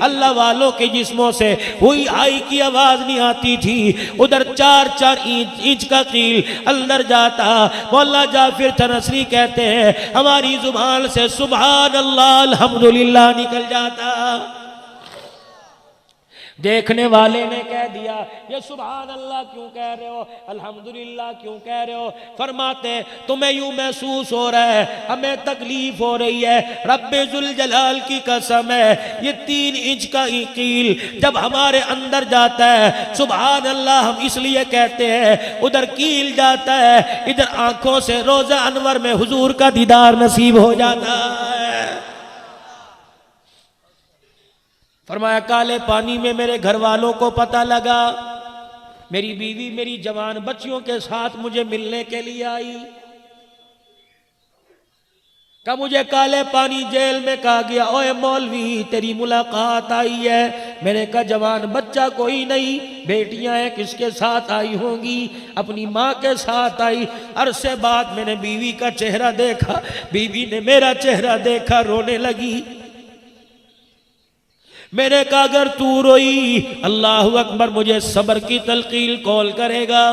अल्लाह वालों के जिस्मों से हुई आई की आवाज नहीं आती थी। उधर 4-4 इंच का कील अंदर जाता। मौला जाफिर थनसरी कहते हैं हमारी जुबान से सुभान अल्लाह अल्हम्दुलिल्लाह निकल जाता। देखने वाले ने कह दिया ये सुभान अल्लाह क्यों कह रहे हो, अल्हम्दुलिल्लाह क्यों कह रहे हो? फरमाते तुम्हें यूं महसूस हो रहा है हमें तकलीफ हो रही है। रब्बे जुल जलाल की कसम है, ये 3 इंच का कील जब हमारे अंदर जाता है सुभान अल्लाह हम इसलिए कहते हैं। उधर कील जाता है, इधर आंखों से रोजा अनवर में हुजूर का दीदार नसीब हो जाता है। फरमाया काले पानी में मेरे घर वालों को पता लगा, मेरी बीवी मेरी जवान बच्चियों के साथ मुझे मिलने के लिए आई। का मुझे काले पानी जेल में कहा गया ओए मौलवी तेरी मुलाकात आई है। मैंने कहा जवान बच्चा कोई नहीं, बेटियां हैं किसके साथ आई होंगी? अपनी माँ के साथ आई। अरसे बाद मैंने बीवी का चेहरा देखा, बीवी ने मेरा चेहरा देखा, रोने लगी। मैंने कहा अगर तू रोई अल्लाहु अकबर मुझे सब्र की तलकील कौल करेगा।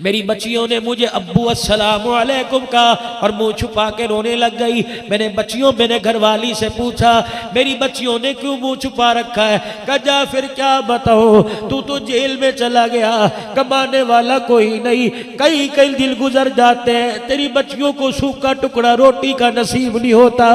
मेरी बच्चियों ने मुझे अब्बू अस्सलामु अलैकुम कहा और मुंह छुपा के रोने लग गई। मैंने घरवाली से पूछा मेरी बच्चियों ने क्यों मुंह छुपा रखा है? कहा जा फिर क्या बताओ, तू तो जेल में चला गया, कमाने वाला कोई नहीं, कई कई दिन गुजर जाते हैं, तेरी बच्चियों को सूखा टुकड़ा रोटी का नसीब नहीं होता।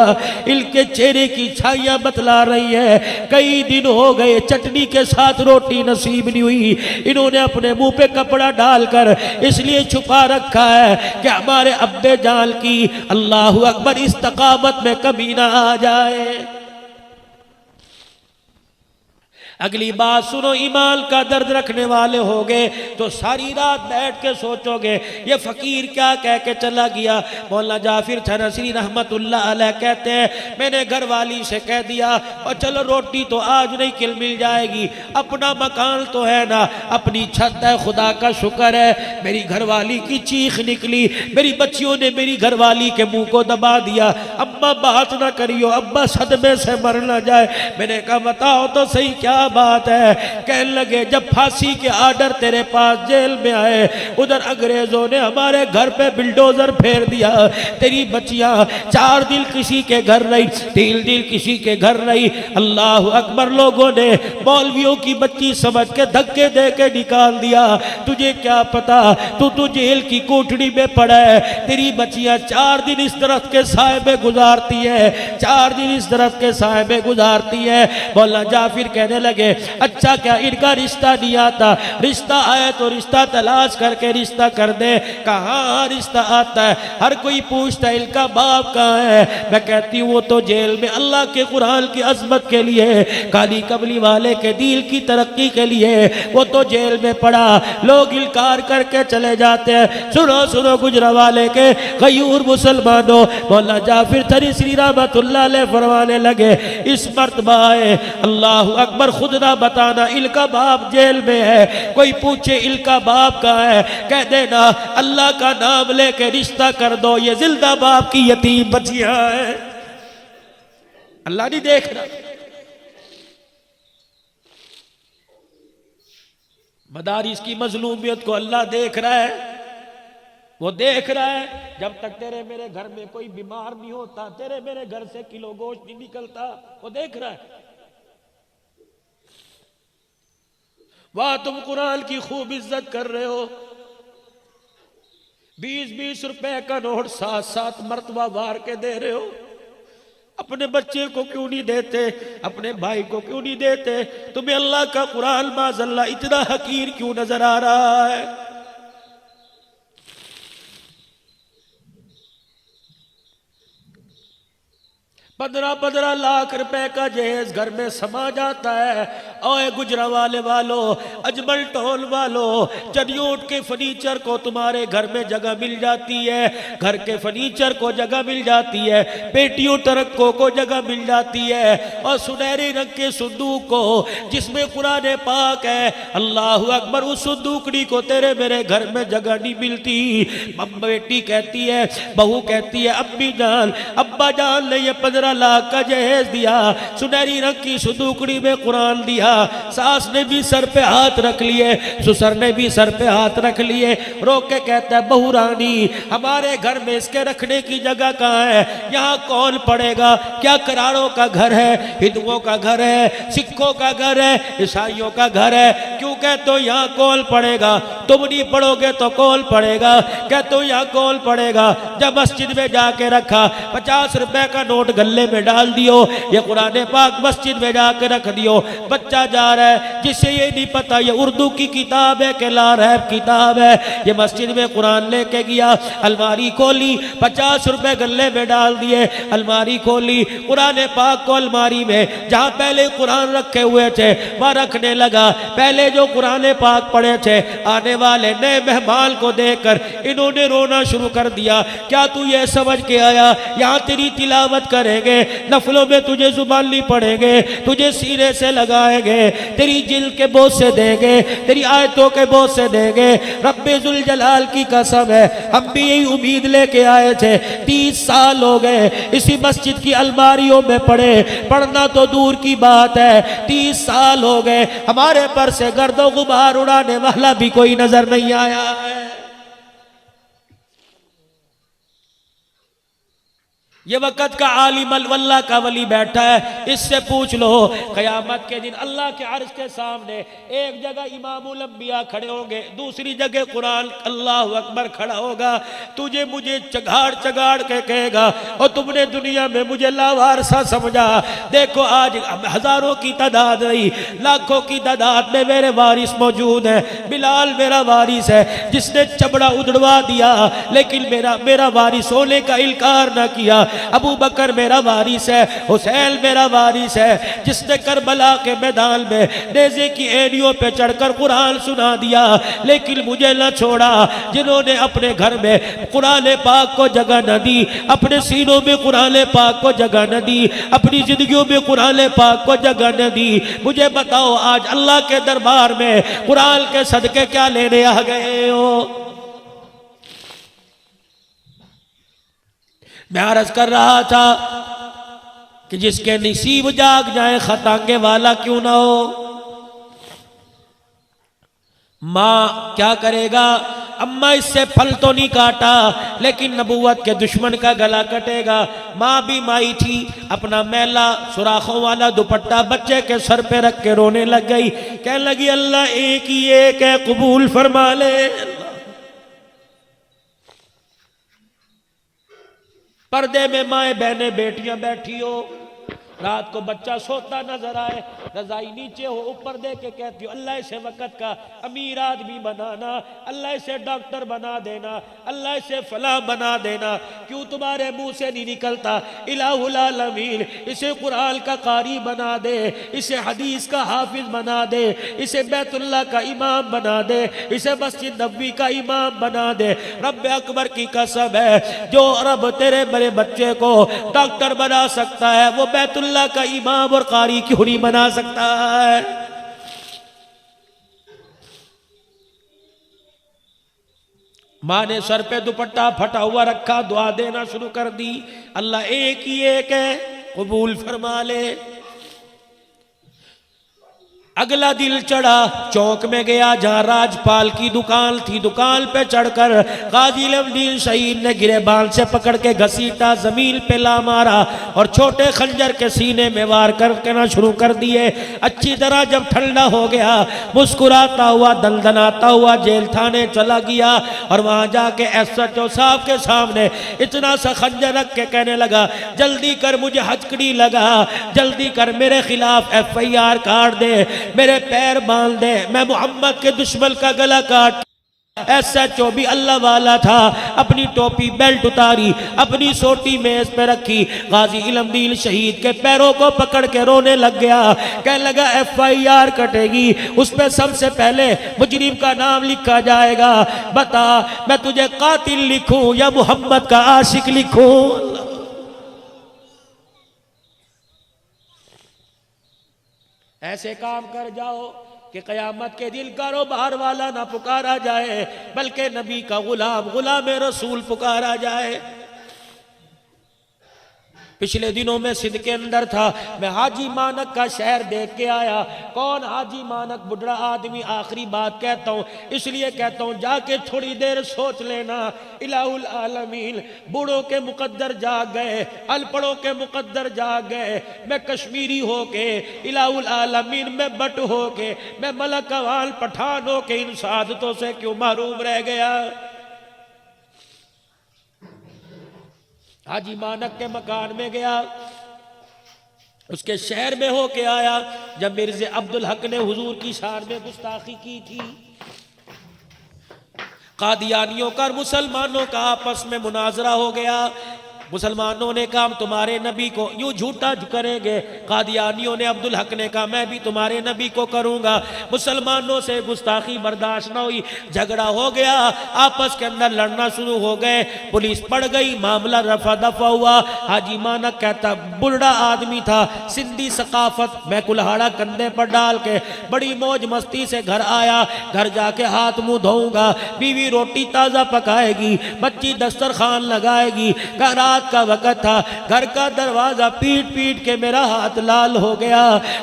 इनके चेहरे की छाइयां बतला रही है कई दिन हो गए चटनी के साथ रोटी नसीब नहीं हुई। इन्होंने अपने मुंह पे कपड़ा डालकर इसलिए छुपा रखा है कि हमारे अब्बे जान की अल्लाहु अकबर इस्तकामत में कमी ना आ जाए। अगली बात सुनो, ईमान का दर्द रखने वाले हो गए तो सारी रात बैठ के सोचोगे ये फकीर क्या कह के चला गया। मौलाना जाफिर थनसरी रहमतुल्लाह अलैह कहते हैं मैंने घर वाली से कह दिया और चलो रोटी तो आज नहीं किल मिल जाएगी, अपना मकान तो है ना, अपनी छत है, खुदा का शुक्र है। मेरी घरवाली की चीख निकली, मेरी बच्चियों ने मेरी घरवाली के मुंह को दबा दिया, अम्मा बात ना करियो, अब्बा सदमे से मर ना जाए। मैंने कहा बताओ तो सही क्या बात है? कहने लगे जब फांसी के आर्डर तेरे पास जेल में आए उधर अंग्रेजों ने हमारे घर पे बिल्डोजर फेर दिया। तेरी बच्चियां 4 दिन किसी के घर रही, 3 दिन किसी के घर रही। अल्लाह अकबर, लोगों ने मौलवियों की बच्ची समझ के धक्के दे के निकाल दिया। तुझे क्या पता, तू जेल की कोठड़ी में पड़ा है। तेरी बच्चियां 4 दिन इस दरख्त के साए में गुजारती है, 4 दिन इस दरख्त के साए में गुजारती है। मौलाना जाफिर कहने लगे अच्छा क्या इनका रिश्ता नहीं आता? रिश्ता आए तो रिश्ता तलाश करके रिश्ता कर दे। कहाँ रिश्ता आता है? हर कोई पूछता है इनका बाप कहाँ है? मैं कहती हूँ वो तो जेल में अल्लाह के कुरान की अजमत के लिए, काली कबली वाले के दिल की तरक्की के लिए वो तो जेल में पड़ा। लोग इनकार करके चले जाते हैं। सुनो सुनो गुजरावाले के गयूर मुसलमानों, मौलाना जाफिर थनसरी रहमतुल्लाह अलैह फरमाने लगे इस मर्तबा अल्लाह अकबर खुद ना बताना इनका बाप जेल में है। कोई पूछे इनका बाप कहाँ है, कह देना अल्लाह का नाम लेके रिश्ता कर दो, ये जिंदा बाप की यतीम बच्चियां है। अल्लाह नहीं देख रहा। मदारिस की मजलूमियत को अल्लाह देख रहा है, वो देख रहा है। जब तक तेरे मेरे घर में कोई बीमार नहीं होता, तेरे मेरे घर से किलो गोश्त नहीं निकलता, वो देख रहा है। वाह, तुम कुरान की खूब इज्जत कर रहे हो। 20-20 रुपए का नोट 7-7 मरतबा वार के दे रहे हो। अपने बच्चे को क्यों नहीं देते? अपने भाई को क्यों नहीं देते? तुम्हें अल्लाह का कुरान माज़अल्लाह इतना हकीर क्यों नजर आ रहा है? 15-15 लाख रुपए का जहेज घर में समा जाता है। ओए गुजरावाले वालों, अजमल टोल वालों, चनियोट के फर्नीचर को तुम्हारे घर में जगह मिल जाती है, घर के फर्नीचर को जगह मिल जाती है, पेटियों टरकों को जगह मिल जाती है, और सुनहरे रंग के संदूक को जिसमें कुरान पाक है, अल्लाह अकबर, उस संदूकड़ी को तेरे मेरे घर में जगह नहीं मिलती। बेटी कहती है, बहू कहती है, अम्मी जान अब्बा जान ने ये 15 लाख का जहेज दिया, सुनहरी रंग की संदूकड़ी में कुरान दिया। सास ने भी सर पे हाथ रख लिए, ससुर ने भी सर पे हाथ रख लिए। रोक के कहता है, बहू रानी हमारे घर में इसके रखने की जगह कहाँ है? यहाँ कौन पड़ेगा? क्या करारों का घर है, हिंदुओं का घर है, सिखों का घर है, ईसाइयों का घर है? क्यों कहते हो यहाँ कौन पड़ेगा? तुम नहीं पढ़ोगे तो कौन पड़ेगा? कहते हो यहाँ कौन पड़ेगा? जब मस्जिद में जाके रखा, 50 रुपए का नोट गले में डाल दियो, ये कुरान पाक मस्जिद में जाके रख दियो। बच्चा जा रहा है, जिसे ये नहीं पता ये उर्दू की किताब है कि लारैब किताब है। ये मस्जिद में कुरान लेके गया, अलमारी खोली, 50 रुपए गले में डाल दिए, अलमारी खोली, कुरान पाक को अलमारी में जहां पहले कुरान रखे हुए थे वहां रखने लगा। पहले जो कुरान पाक पढ़े थे, आने वाले नए मेहमान को देखकर इन्होंने रोना शुरू कर दिया। क्या तू ये समझ के आया यहाँ तेरी तिलावत करेंगे, नफलों में तुझे जुबान नहीं पढ़ेंगे, तुझे सीने से लगाएंगे, तेरी जिल के बोझ से देंगे, तेरी आयतों के बोझ से देंगे। रब्बे जुल जलाल की कसम है, हम भी यही उम्मीद लेके आए थे। 30 साल हो गए इसी मस्जिद की अलमारियों में पड़े, पढ़ना तो दूर की बात है, 30 साल हो गए हमारे पर से गर्दो गुबार उड़ाने वाला भी कोई नजर नहीं आया है। ये वक़्त का आलिम अल्लाह का वली बैठा है, इससे पूछ लो क़यामत के दिन अल्लाह के अर्श के सामने एक जगह इमामुल अंबिया खड़े होंगे, दूसरी जगह कुरान अल्लाह अकबर खड़ा होगा। तुझे मुझे चगाड़ चगाड़ के कहेगा, और तुमने दुनिया में मुझे लावारसा समझा। देखो आज हजारों की तादाद नहीं, लाखों की तादाद में मेरे वारिस मौजूद है। बिलाल मेरा वारिस है, जिसने चबड़ा उधड़वा दिया लेकिन मेरा वारिस होने का इनकार ना किया। अबू बकर मेरा वारिस है, हुसैन मेरा वारिस है, जिसने करबला के मैदान में नेज़े की एड़ियों पे चढ़कर कुरान सुना दिया लेकिन मुझे न छोड़ा। जिन्होंने अपने घर में कुरान पाक को जगह न दी, अपने सीनों में कुरान पाक को जगह न दी, अपनी जिंदगियों में कुरान पाक को जगह न दी, मुझे बताओ आज अल्लाह के दरबार में कुरान के सदके क्या लेने आ गए हो? मैं अर्ज कर रहा था कि जिसके नसीब जाग जाए खतांगे वाला क्यों ना हो। माँ क्या करेगा? अम्मा इससे फल तो नहीं काटा लेकिन नबूवत के दुश्मन का गला कटेगा। माँ भी माई थी, अपना मैला सुराखों वाला दुपट्टा बच्चे के सर पे रख के रोने लग गई, कहने लगी अल्लाह एक ही एक है, कबूल फरमा ले। पर्दे में माए बहने बेटियां बैठी हो, रात को बच्चा सोता नजर आए, रजाई नीचे हो, ऊपर दे के कहती हो अल्लाह इसे वक़्त का अमीर आदमी बनाना, अल्लाह इसे डॉक्टर बना देना, अल्लाह इसे फला बना देना। क्यों तुम्हारे मुंह से नहीं निकलता इलाहुल आलमीन इसे कुरान का कारी बना दे, इसे हदीस का हाफिज बना दे, इसे बैतुल्लाह का इमाम बना दे, इसे मस्जिद नबवी का इमाम बना दे। रब अकबर की कसम है, जो रब तेरे बड़े बच्चे को डॉक्टर बना सकता है वो बैतुल्लाह का इमाम और कारी क्यों नहीं बना सकता है? माँ ने सर पे दुपट्टा फटा हुआ रखा, दुआ देना शुरू कर दी, अल्लाह एक ही एक है, कबूल फरमा ले। अगला दिल चढ़ा, चौक में गया जहाँ राजपाल की दुकान थी। दुकान पे चढ़कर गाजी इल्मुद्दीन शहीद ने गिरेबान से पकड़ के घसीटा, जमीन पे ला मारा और छोटे खंजर के सीने में वार करना शुरू कर दिए। अच्छी तरह जब ठंडा हो गया, मुस्कुराता हुआ दंदनाता हुआ जेल थाने चला गया और वहाँ जाके SHO साहब के सामने इतना सा खंजर रख के कहने लगा, जल्दी कर मुझे हथकड़ी लगा, जल्दी कर मेरे खिलाफ FIR काट दे, मेरे पैर बांध दे, मैं मोहम्मद के दुश्मन का गला काट। SHO भी अल्लाह वाला था, अपनी टोपी बेल्ट उतारी, अपनी सोटी मेज पे रखी, गाजी इल्मुद्दीन शहीद के पैरों को पकड़ के रोने लग गया। कहने लगा FIR कटेगी, उसमें सबसे पहले मुजरिम का नाम लिखा जाएगा, बता मैं तुझे कातिल लिखूं या मोहम्मद का आशिक लिखूं। ऐसे काम कर जाओ कि क़यामत के दिन कारोबार वाला ना पुकारा जाए, बल्कि नबी का गुलाम रसूल पुकारा जाए। पिछले दिनों में सिंध के अंदर था, मैं हाजी मानक का शहर देख के आया। कौन हाजी मानक? बुढ़ा आदमी। आखिरी बात कहता हूँ, इसलिए कहता हूँ जाके थोड़ी देर सोच लेना। इलाहुल आलमीन, बूढ़ों के मुकद्दर जाग गए, अनपढ़ों के मुकद्दर जाग गए। मैं कश्मीरी होके, इलाहुल आलमीन में बट होके, मैं मलक अवाल पठान होके इन सादतों से क्यों महरूम रह गया? हाजी मानक के मकान में गया, उसके शहर में होके आया। जब मिर्ज़ा अब्दुल हक ने हुजूर की शान में गुस्ताखी की थी, कादियानियों का और मुसलमानों का आपस में मुनाजरा हो गया। मुसलमानों ने कहा हम तुम्हारे नबी को यूं झूठा करेंगे, कादियानियों ने, अब्दुल हक ने कहा मैं भी तुम्हारे नबी को करूंगा। मुसलमानों से गुस्ताखी बर्दाश्त न हुई, झगड़ा हो गया, आपस के अंदर लड़ना शुरू हो गए, पुलिस पड़ गई, मामला रफा दफा हुआ। हाजी मानक कहता बुढ़ा आदमी था, सिंधी सकाफत, मैं कुल्हाड़ा कंधे पर डाल के बड़ी मौज मस्ती से घर आया। घर जाके हाथ मुंह धोऊंगा, बीवी रोटी ताज़ा पकाएगी, बच्ची दस्तरखान लगाएगी। रात का वक़्त था, घर का दरवाजा पीट पीट के मेरा हाथ लाल हो गया।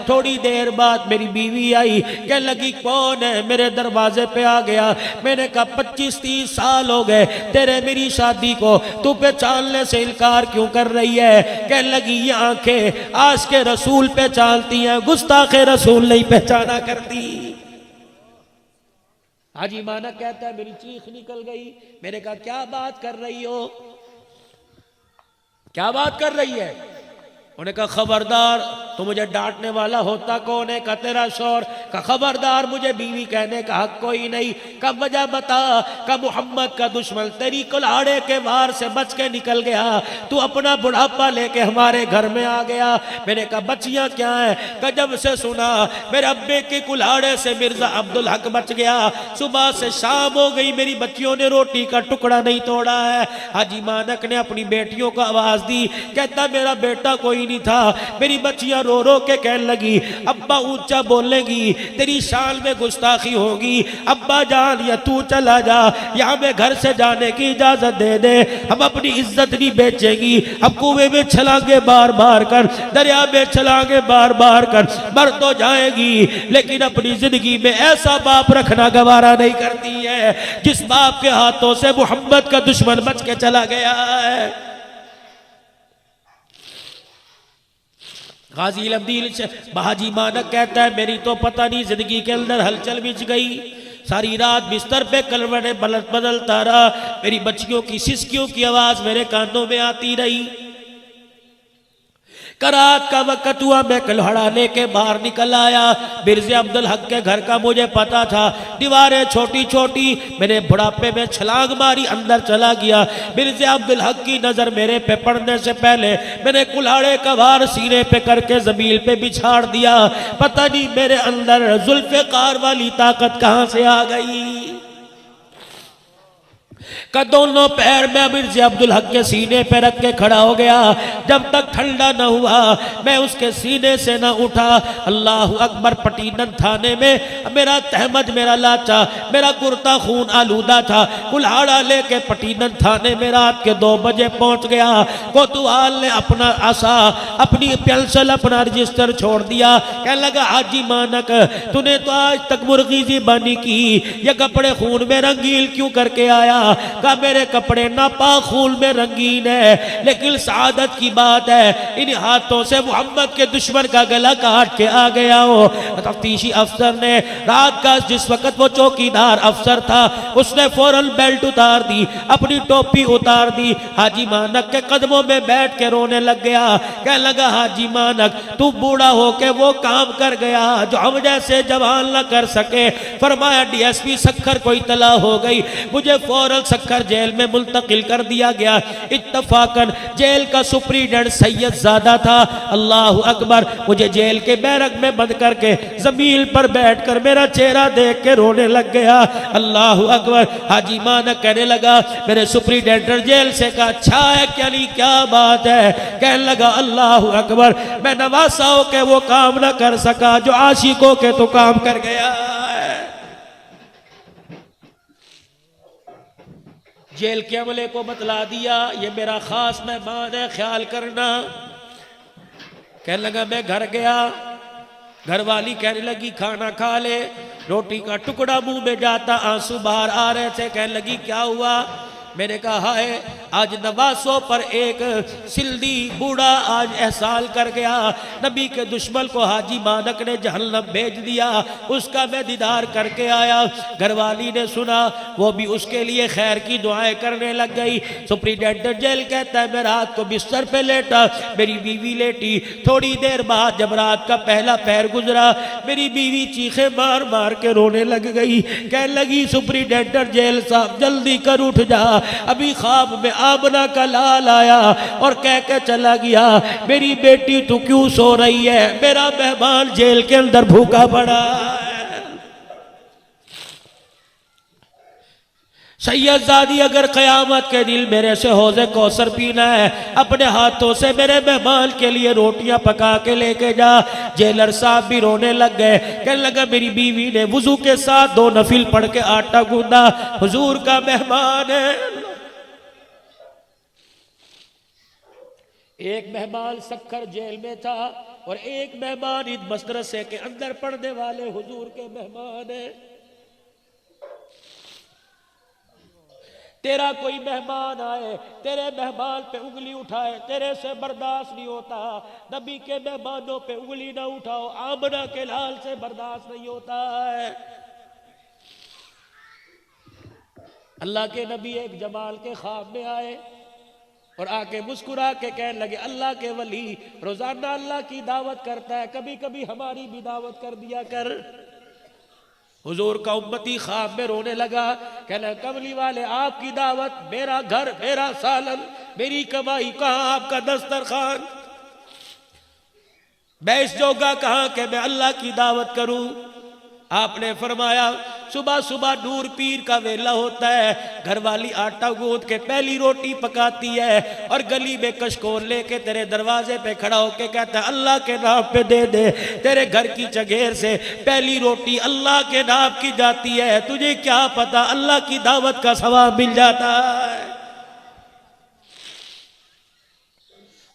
थोड़ी देर बाद मेरी बीवी आई, कहने लगी कौन है? मेरे दरवाजे पे आ गया। मैंने कहा 25-30 साल हो गए तेरे मेरी शादी को, तू पहचानने से इनकार क्यों कर रही है? कहने लगी ये आंखें आज के रसूल पहचानती हैं, गुस्ताखे रसूल नहीं पहचाना करती। हाजी मानक कहता है मेरी चीख निकल गई। मैंने कहा क्या बात कर रही हो, क्या बात कर रही है? उन्होंने कहा खबरदार, तो मुझे डांटने वाला होता कौन है? का तेरा शौहर। का खबरदार, मुझे बीवी कहने का हक कोई नहीं। कब वजह बता? का मोहम्मद का दुश्मन तेरी कुल्हाड़े के वार से बच के निकल गया, तू अपना बुढ़ापा लेके हमारे घर में आ गया। मैंने कहा बच्चियां क्या है? का जब से सुना मेरे अब्बे के कुल्हाड़े से मिर्जा अब्दुल हक बच गया, सुबह से शाम हो गई, मेरी बच्चियों ने रोटी का टुकड़ा नहीं तोड़ा है। हाजी मानक ने अपनी बेटियों को आवाज दी, कहता मेरा बेटा कोई नहीं था। मेरी बच्चियां रो रो के कहने लगी अब्बा ऊंचा बोलेगी, तेरी शान में गुस्ताखी होगी, अब्बा जान या तू चला जा, या हमें घर से जाने की इजाजत दे दे, हम अपनी इज्जत नहीं बेचेगी। अब कुएं में छलांगे बार बार कर, दरिया में छलांगे बार बार कर, मर तो जाएगी लेकिन अपनी जिंदगी में ऐसा बाप रखना गवारा नहीं करती है जिस बाप के हाथों से मोहम्मद का दुश्मन बच के चला गया है। गाजी इल्मुद्दीन हाजी मानक कहता है मेरी तो पता नहीं जिंदगी के अंदर हलचल बिछ गई, सारी रात बिस्तर पे कलवटे बदलता रहा, मेरी बच्चियों की सिसकियों की आवाज मेरे कानों में आती रही। करात का वक़्त हुआ, मैं कुल्हाड़ा लेके बाहर निकल आया। मिर्ज़ा अब्दुल हक के घर का मुझे पता था, दीवारें छोटी छोटी, मैंने बुढ़ापे में छलांग मारी, अंदर चला गया। मिर्ज़ा अब्दुल हक की नज़र मेरे पे पड़ने से पहले मैंने कुल्हाड़े का वार सीने पे करके ज़मीन पे बिछाड़ दिया। पता नहीं मेरे अंदर जुल्फ़े कार वाली ताकत कहाँ से आ गई। का दोनों पैर में मिर्ज़ा अब्दुल हक के सीने पे रख के खड़ा हो गया। जब तक ठंडा न हुआ मैं उसके सीने से न उठा। अल्लाह अकबर। पटीनन थाने में मेरा तहमद, मेरा लाचा, मेरा कुर्ता खून आलूदा था। कुल्हाड़ा लेके पटीनन थाने में रात के 2 बजे पहुंच गया। कोतवाल ने अपना आसा, अपनी पेंसिल, अपना रजिस्टर छोड़ दिया। कहने लगा हाजी मानक, तूने तो आज तक मुर्गी ज़बानी की, ये कपड़े खून में रंगीन क्यों करके आया? का मेरे कपड़े नापाक खून में रंगीन है, लेकिन सादत की बात है इन हाथों से मोहम्मद के दुश्मन का गला काट के आ गया हो। तफ्तीशी अफसर ने रात का, जिस वक्त वो चौकीदार अफसर था, उसने फौरन बेल्ट उतार दी, अपनी टोपी उतार दी, हाजी मानक के कदमों में बैठ के रोने लग गया। कहने लगा हाजी मानक, तू बूढ़ा होके वो काम कर गया जो हम जैसे जवान न कर सके। फरमाया डीएसपी सक्खर को इतला हो गई, मुझे फौरन सक्खर जेल में मुंतकिल कर दिया गया। इत्तफाकन जेल का सुप्रीडेंट सैयद ज़ादा था। अल्लाह अकबर। मुझे जेल के बैरक में बंद करके जमीन पर बैठकर मेरा चेहरा देख के रोने लग गया। अल्लाह अकबर। हाजी मानक कहने लगा, मेरे सुप्रीडेंट जेल से कहा, अच्छा है क्या नहीं, क्या बात है? कहने लगा अल्लाह अकबर, मैं नवासा हो के वो काम ना कर सका जो आशिकों के तो काम कर गया। जेल के अमले को बतला दिया, ये मेरा खास मेहमान है, ख्याल करना। कहने लगा मैं घर गया, घर वाली कहने लगी खाना खा ले। रोटी का टुकड़ा मुंह में जाता, आंसू बाहर आ रहे थे। कहने लगी क्या हुआ? मैंने कहा है आज नवासों पर एक सिल्दी बूढ़ा आज एहसान कर गया। नबी के दुश्मन को हाजी मानक ने जहन्नम भेज दिया, उसका मैं दीदार करके आया। घरवाली ने सुना, वो भी उसके लिए खैर की दुआएं करने लग गई। सुप्रीडेंट जेल कहता है मैं रात को बिस्तर पे लेटा, मेरी बीवी लेटी। थोड़ी देर बाद जब रात का पहला पहर गुजरा, मेरी बीवी चीखे मार मार के रोने लग गई। कहने लगी सुप्रीडेंट जेल साहब जल्दी कर उठ जा, अभी ख्वाब में आमना का लाल आया और कह के चला गया, मेरी बेटी तू क्यों सो रही है? मेरा मेहमान जेल के अंदर भूखा पड़ा है। सैयदजादी अगर क़यामत के दिन मेरे से हौज़े कौसर पीना है, अपने हाथों से मेरे मेहमान के लिए रोटियां पका के लेके जा। जेलर साहब भी रोने लग गए। कहने लगा मेरी बीवी ने वुज़ू के साथ 2 नफिल पढ़ के आटा गूंदा, हुजूर का मेहमान है। एक मेहमान सक्खर जेल में था और एक मेहमान ईद मदरसे के अंदर पढ़ने वाले हुजूर के मेहमान है। तेरा कोई मेहमान आए, तेरे मेहमान पे उंगली उठाए, तेरे से बर्दाश्त नहीं होता। नबी के मेहमानों पे उंगली ना उठाओ, आमना के लाल से बर्दाश्त नहीं होता है। अल्लाह के नबी एक जमाल के ख्वाब में आए और आके मुस्कुरा के कहने लगे, अल्लाह के वली रोजाना अल्लाह की दावत करता है, कभी कभी हमारी भी दावत कर दिया कर। हुजूर का उम्मती ख्वाब में रोने लगा। कहना कमली वाले आपकी दावत, मेरा घर, मेरा सालन, मेरी कमाई कहाँ, आपका दस्तरखान, मैं इस जोगा कहाँ के मैं अल्लाह की दावत करूं। आपने फरमाया सुबह सुबह नूर पीर का वेला होता है, घर वाली आटा गूंथ के पहली रोटी पकाती है और गली में कशकोर लेके तेरे दरवाजे पे खड़ा होके कहता है अल्लाह के नाम पे दे दे। तेरे घर की चगेर से पहली रोटी अल्लाह के नाम की जाती है, तुझे क्या पता अल्लाह की दावत का सवाब मिल जाता है।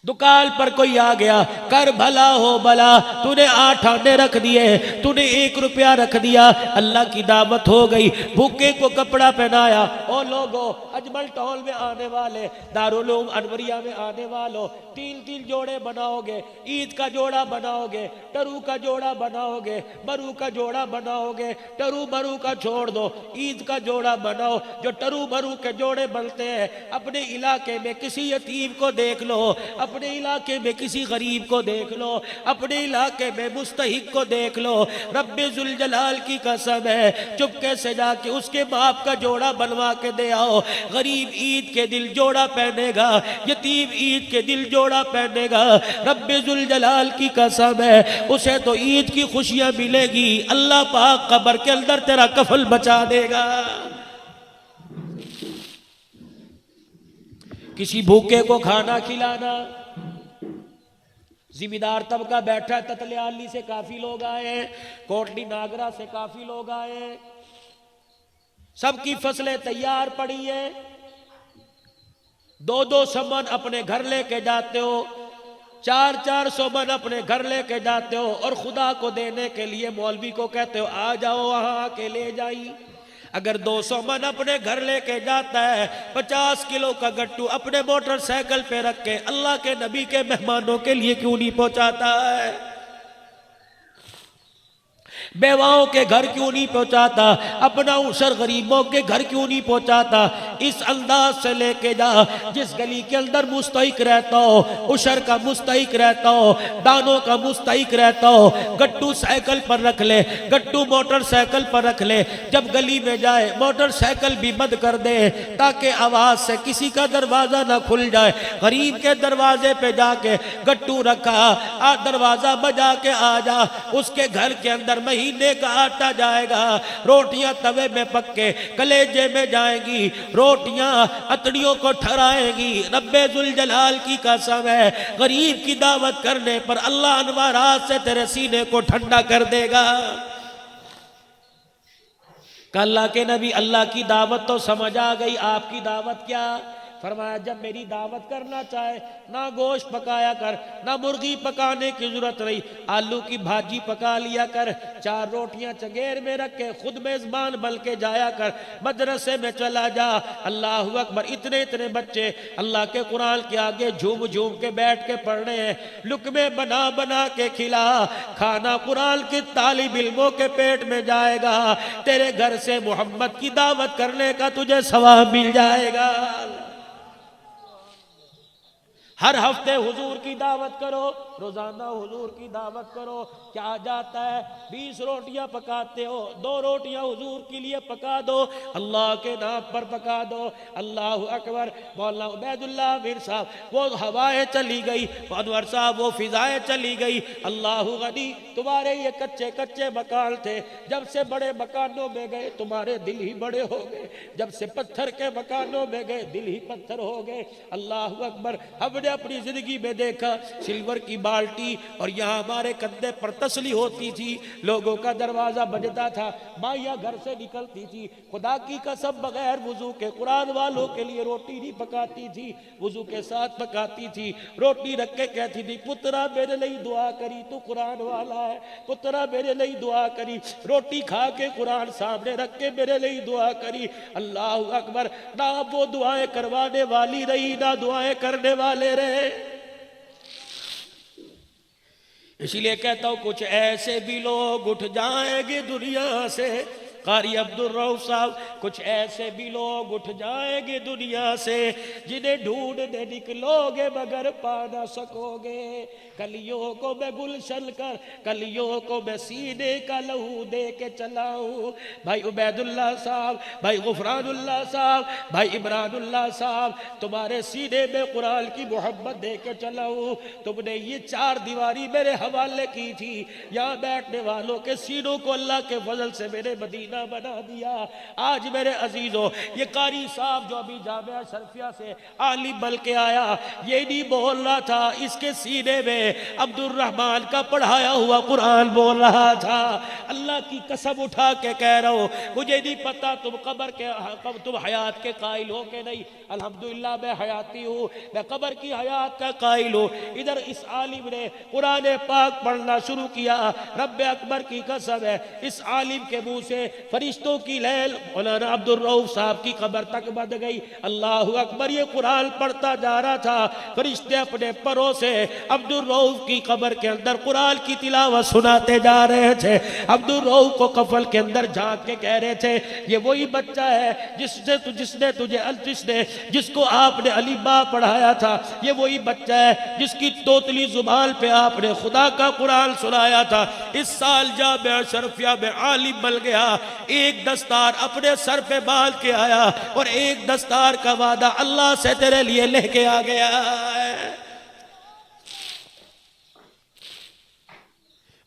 दुकान पर कोई आ गया, कर भला हो भला, तूने 8 आने रख दिए, तूने 1 रुपया रख दिया, अल्लाह की दावत हो गई। भूखे को कपड़ा पहनाया। ओ लोगो अजमल टॉल में आने वाले, दारुल उलूम अनवरिया में आने वालों, 3-3 जोड़े बनाओगे, ईद का जोड़ा बनाओगे, टरू का जोड़ा बनाओगे, बरू का जोड़ा बनाओगे, टरू बरू का छोड़ दो, ईद का जोड़ा बनाओ। जो टरू बरू के जोड़े बनते हैं, अपने इलाके में किसी यतीम को देख लो, अपने इलाके में किसी गरीब को देख लो, अपने इलाके में मुस्तहिक को देख लो। रब्बे जुल जलाल की कसम है, चुपके से जाके उसके बाप का जोड़ा बनवा के दे आओ। गरीब ईद के दिल जोड़ा पहनेगा, यतीम ईद के दिल जोड़ा पहनेगा। रब्बे जुल जलाल की कसम है, उसे तो ईद की खुशियां मिलेगी, अल्लाह पाक कब्र के अंदर तेरा कफल बचा देगा। किसी भूखे को खाना खिलाना। जिम्मेदार तबका बैठा है, ततलियाली से काफी लोग आए हैं, कोटली नागरा से काफी लोग आए हैं, सबकी फसलें तैयार पड़ी है। 2-2 मन अपने घर लेके जाते हो, 400 मन अपने घर लेके जाते हो और खुदा को देने के लिए मौलवी को कहते हो आ जाओ वहां आके ले जाई। अगर 200 मन अपने घर लेके जाता है, 50 किलो का गट्टू अपने मोटरसाइकिल पे रख के अल्लाह के नबी के मेहमानों के लिए क्यों नहीं पहुंचाता है? बेवाओं के घर क्यों नहीं पहुंचाता? अपना उसर गरीबों के घर क्यों नहीं पहुंचाता? इस अंदाज से लेके जा, जिस गली के अंदर मुस्तहिक रहता हो, उसर का मुस्तहिक रहता हो, दानों का मुस्तहिक रहता हो, गट्टू साइकिल पर रख ले, गट्टू मोटरसाइकिल पर रख ले। जब गली में जाए मोटरसाइकिल भी बंद कर दे ताकि आवाज से किसी का दरवाजा ना खुल जाए। गरीब के दरवाजे पे जाके गट्टू रखा, दरवाजा बजा के आ जा, उसके घर के अंदर महीने का आटा जाएगा, रोटियां तवे में पक के कलेजे में जाएंगी, रोटियां अतड़ियों को ठहराएंगी। रब्बे जुल जलाल की कसम है, गरीब की दावत करने पर अल्लाह अनवारात से तेरे सीने को ठंडा कर देगा। अल्लाह के नबी, अल्लाह की दावत तो समझ आ गई, आपकी दावत क्या? फरमाया जब मेरी दावत करना चाहे ना गोश्त पकाया कर, ना मुर्गी पकाने की जरूरत नहीं, आलू की भाजी पका लिया कर, 4 रोटियां चंगेर में रख के खुद मेजबान बन के जाया कर, मदरसे में चला जा। अल्लाह अकबर। इतने इतने बच्चे अल्लाह के कुरान के आगे झूम झूम के बैठ के पढ़ रहे हैं, लुकमे बना बना के खिला, खाना कुरान की तालिब इल्मों के पेट में जाएगा, तेरे घर से मोहम्मद की दावत करने का तुझे सवाब मिल जाएगा। हर हफ्ते हुजूर की दावत करो, रोजाना हुजूर की दावत करो। क्या जाता है? 20 रोटियां पकाते हो, 2 रोटियां हुजूर के लिए पका दो, अल्लाह के नाम पर पका दो। अल्लाह अकबर। मौलाना उबैदुल्लाह मीर साहब, वो हवाएं चली गई, अनवर साहब वो फिजाएं चली गई। अल्लाह गनी, तुम्हारे ये कच्चे कच्चे मकान थे, जब से बड़े मकानों में गए तुम्हारे दिल ही बड़े हो गए, जब से पत्थर के मकानों में गए दिल ही पत्थर हो गए। अल्लाह अकबर। हमने अपनी जिंदगी में देखा सिल्वर की बाल्टी और यहाँ हमारे कंधे पर तसली होती थी, लोगों का दरवाजा बजता था, माइया घर से निकलती थी, खुदा की कसम बगैर वुजू के कुरान वालों के लिए रोटी नहीं पकाती थी, वुजू के साथ पकाती थी। रोटी रख के कहती थी पुत्रा मेरे लिए दुआ करी, तू कुरान वाला है, पुत्रा मेरे लिए दुआ करी। रोटी खा के कुरान सामने रख के मेरे लिए दुआ करी। अल्लाह अकबर। ना वो दुआएं करवाने वाली रही, ना दुआएं करने वाले रहे। इसलिए कहता हूं कुछ ऐसे भी लोग उठ जाएंगे दुनिया से, कारी अब्दुल रऊफ साहब, कुछ ऐसे भी लोग उठ जाएंगे दुनिया से जिन्हें ढूंढने निकलोगे मगर पा ना सकोगे। कलियों को मैं गुलशन कर, कलियों को मैं सीने का लहू दे के चलाऊं। भाई उबैदुल्लाह साहब, भाई गुफरानुल्लाह साहब, भाई इमरानुल्लाह साहब, तुम्हारे सीने में कुरान की मोहब्बत दे के चलाऊं। तुमने ये 4 दीवारी मेरे हवाले की थी, यहाँ बैठने वालों के सीनों को अल्लाह के फजल से मेरे मदीना बना दिया। आज मेरे अजीजों, ये कारी साहब जो अभी जामिया शरफिया से आलिम बन के आया, ये नहीं बोल रहा था, इसके सीने में अब्दुल रहमान का पढ़ाया हुआ कुरान बोल रहा था। अल्लाह की कसम उठा के कह रहा हूं, मुझे नहीं पता तुम कब्र के, तुम हयात के कायल हो के नहीं, अल्हम्दुलिल्लाह मैं हयाती हूँ, मैं कब्र की हयात का कायल हूँ। इधर इस आलिम ने कुरान पाक पढ़ना शुरू किया, रब्बे अकबर की कसम है इस आलिम के मुंह से फरिश्तों की लैल मौलाना अब्दुल रऊफ साहब की कब्र तक बंध गई। अल्लाह अकबर। ये कुरान पढ़ता जा रहा था, फरिश्ते अपने परों से अब्दुल रऊफ की कब्र के अंदर कुरान की तिलावत सुनाते जा रहे थे। अब्दुल रऊफ को कफल के अंदर झांक के कह रहे थे ये वही बच्चा है जिसको आपने अली बा पढ़ाया था, ये वही बच्चा है जिसकी तोतली जुबान पे आपने खुदा का कुरान सुनाया था। इस साल जामिया शरफिया में आलिम बन गया, एक दस्तार अपने सर पे बांध के आया और एक दस्तार का वादा अल्लाह से तेरे लिए लेके आ गया है।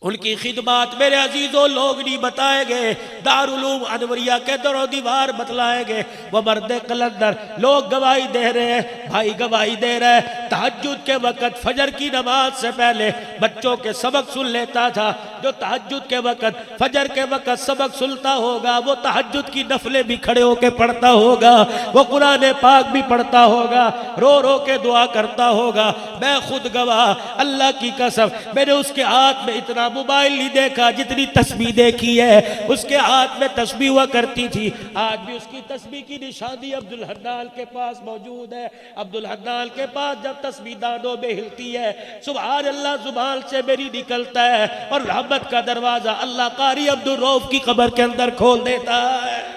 उनकी खिदमत मेरे अजीजों लोग नहीं बताए गए, दारुल उलूम अनवरिया के दरो दीवार बतलाए गए। वो मर्द कलंदर लोग गवाही दे रहे हैं, भाई गवाही दे रहे हैं। तहज्जुद के वक़्त फजर की नमाज से पहले बच्चों के सबक सुन लेता था। जो तहज्जुद के वक़्त फजर के वक़्त सबक सुनता होगा वो तहज्जुद की नफलें भी खड़े होकर पढ़ता होगा, वो कुरान पाक भी पढ़ता होगा, रो रो के दुआ करता होगा। मैं खुद गवाह, अल्लाह की कसम, मैंने उसके हाथ में इतना मोबाइल नहीं देखा जितनी तस्बीह देखी है। उसके हाथ में तस्बीह हुआ करती थी, आज भी उसकी तस्बीह की निशानी अब्दुल हन्नान के पास मौजूद है। अब्दुल हन्नान के पास जब तस्बीह दानों में हिलती है, सुभान अल्लाह जुबान से मेरी निकलता है और रहमत का दरवाजा अल्लाह कारी अब्दुल रऊफ की कब्र के अंदर खोल देता है।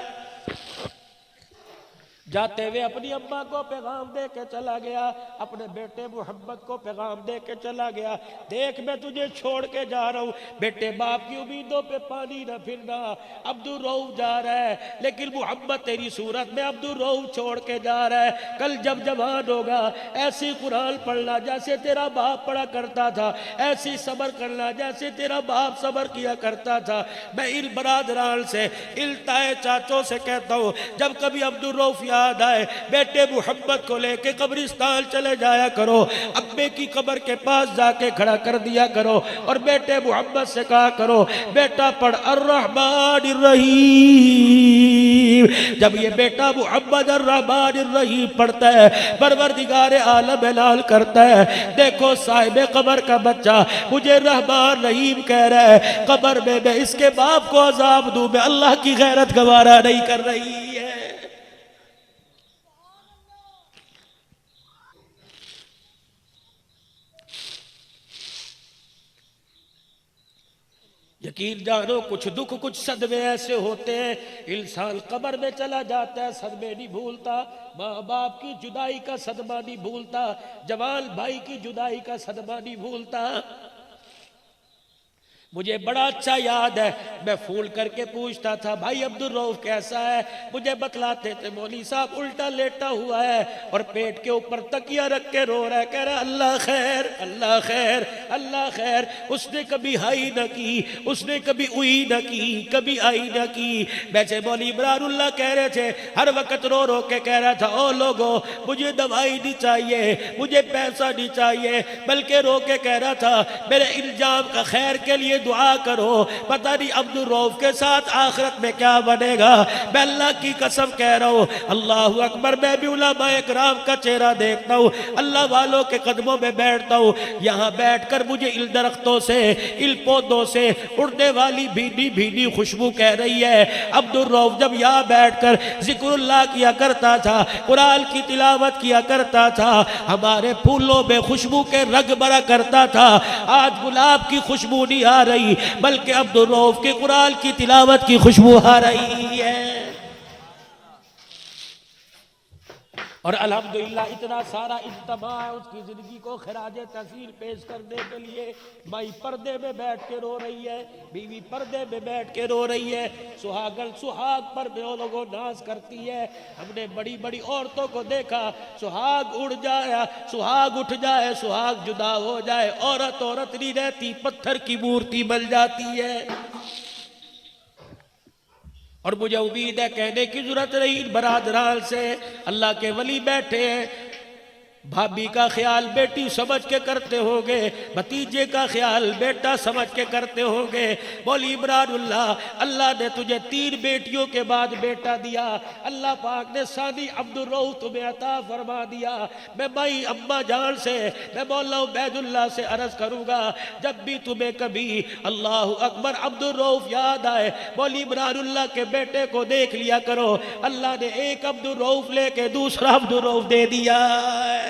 जाते हुए अपनी अम्मा को पैगाम दे के चला गया, अपने बेटे मोहम्मद को पैगाम दे के चला गया, देख मैं तुझे छोड़ के जा रहा हूँ। बेटे बाप की उम्मीदों पे पानी न फिरना, अब्दुल रऊफ जा रहा है लेकिन मोहम्मद तेरी सूरत में अब्दुल रऊफ छोड़ के जा रहा है। कल जब जवान होगा ऐसी कुरान पढ़ना जैसे तेरा बाप पढ़ा करता था, ऐसी सब्र करना जैसे तेरा बाप सब्र किया करता था। मैं इन बरादरान से, इन ताए चाचों से कहता हूँ, जब कभी अब्दुल रऊफ याद आए बेटे मोहम्मद को लेके कब्रिस्तान चले जाया करो, अब्बे की कब्र के पास जाके खड़ा कर दिया करो और बेटे मोहम्मद से कहा करो बेटा पढ़ अर्रहमानिर रहीम। जब ये बेटा मोहम्मद अर्रहमानिर रहीम पढ़ता है, परवरदिगार आलम ऐलान करता है, देखो साहिब कब्र का बच्चा मुझे रहमान रहीम कह रहा है, कब्र में मैं इसके बाप को अजाब दूं, मैं अल्लाह की गैरत गवारा नहीं कर रही है। यकीन जानो कुछ दुख कुछ सदमे ऐसे होते हैं, इंसान कब्र में चला जाता है, सदमे नहीं भूलता, माँ बाप की जुदाई का सदमा नहीं भूलता, जवान भाई की जुदाई का सदमा नहीं भूलता। मुझे बड़ा अच्छा याद है, मैं फोन करके पूछता था भाई अब्दुल रऊफ कैसा है, मुझे बतलाते थे मौली साहब उल्टा लेटा हुआ है और पेट के ऊपर तकिया रख के रो रहा है, कह रहा अल्लाह खैर अल्लाह खैर अल्लाह खैर। उसने कभी हाई न की, उसने कभी उई न की, कभी आई न की। वैसे मौली इमरानुल्लाह कह रहे थे, हर वक्त रो रो के कह रहा था ओ लोगो मुझे दवाई नहीं चाहिए, मुझे पैसा नहीं चाहिए, बल्कि रो के कह रहा था मेरे इल्जाम का खैर के लिए दुआ करो, पता नहीं अब्दुल रऊफ के साथ आखिरत में क्या बनेगा। मैं अल्लाह की कसम कह रहा हूँ, अल्लाह अकबर, मैं भी उलमाए किराम का चेहरा देखता हूँ, अल्लाह वालों के कदमों में बैठता हूँ, यहाँ बैठकर मुझे इल दरख्तों से, इल पौधों से उड़ने वाली भीनी भीनी खुशबू कह रही है। अब्दुल रऊफ जब यहाँ बैठकर जिक्रुल्लाह किया करता था, कुरान की तिलावत किया करता था, हमारे फूलों में खुशबू के रग भरा करता था। आज गुलाब की खुशबू नहीं आ रही, बल्कि अब्दुल रऊफ के कुरान की तिलावत की खुशबू आ रही है। और अल्हम्दुलिल्लाह इतना सारा इज्तिमा है उसकी जिंदगी को खराजे तहसील पेश करने के लिए। माई पर्दे में बैठ के रो रही है, बीवी पर्दे में बैठ के रो रही है, सुहागन सुहाग पर वो लोगों नाज करती है। हमने बड़ी बड़ी औरतों को देखा, सुहाग उड़ जाए, सुहाग उठ जाए, सुहाग जुदा हो जाए, औरत औरत नहीं रहती, पत्थर की मूर्ति बन जाती है। और मुझे उम्मीद है कहने की जरूरत नहीं बरादरान से, अल्लाह के वली बैठे हैं, भाभी का ख्याल बेटी समझ के करते होंगे, भतीजे का ख्याल बेटा समझ के करते होंगे। बोली इमरानुल्लाह, अल्लाह ने तुझे 3 बेटियों के बाद बेटा दिया, अल्लाह पाक ने सादी अब्दुल रऊफ तुम्हें अता फरमा दिया। मैं भाई अम्मा जान से, मैं मौला उबैदुल्लाह से अर्ज करूँगा, जब भी तुम्हें कभी अल्लाह अकबर अब्दुल रऊफ याद आए, बोली इमरानुल्लाह के बेटे को देख लिया करो, अल्लाह ने एक अब्दुल रऊफ लेके दूसरा अब्दुल रऊफ दे दिया है।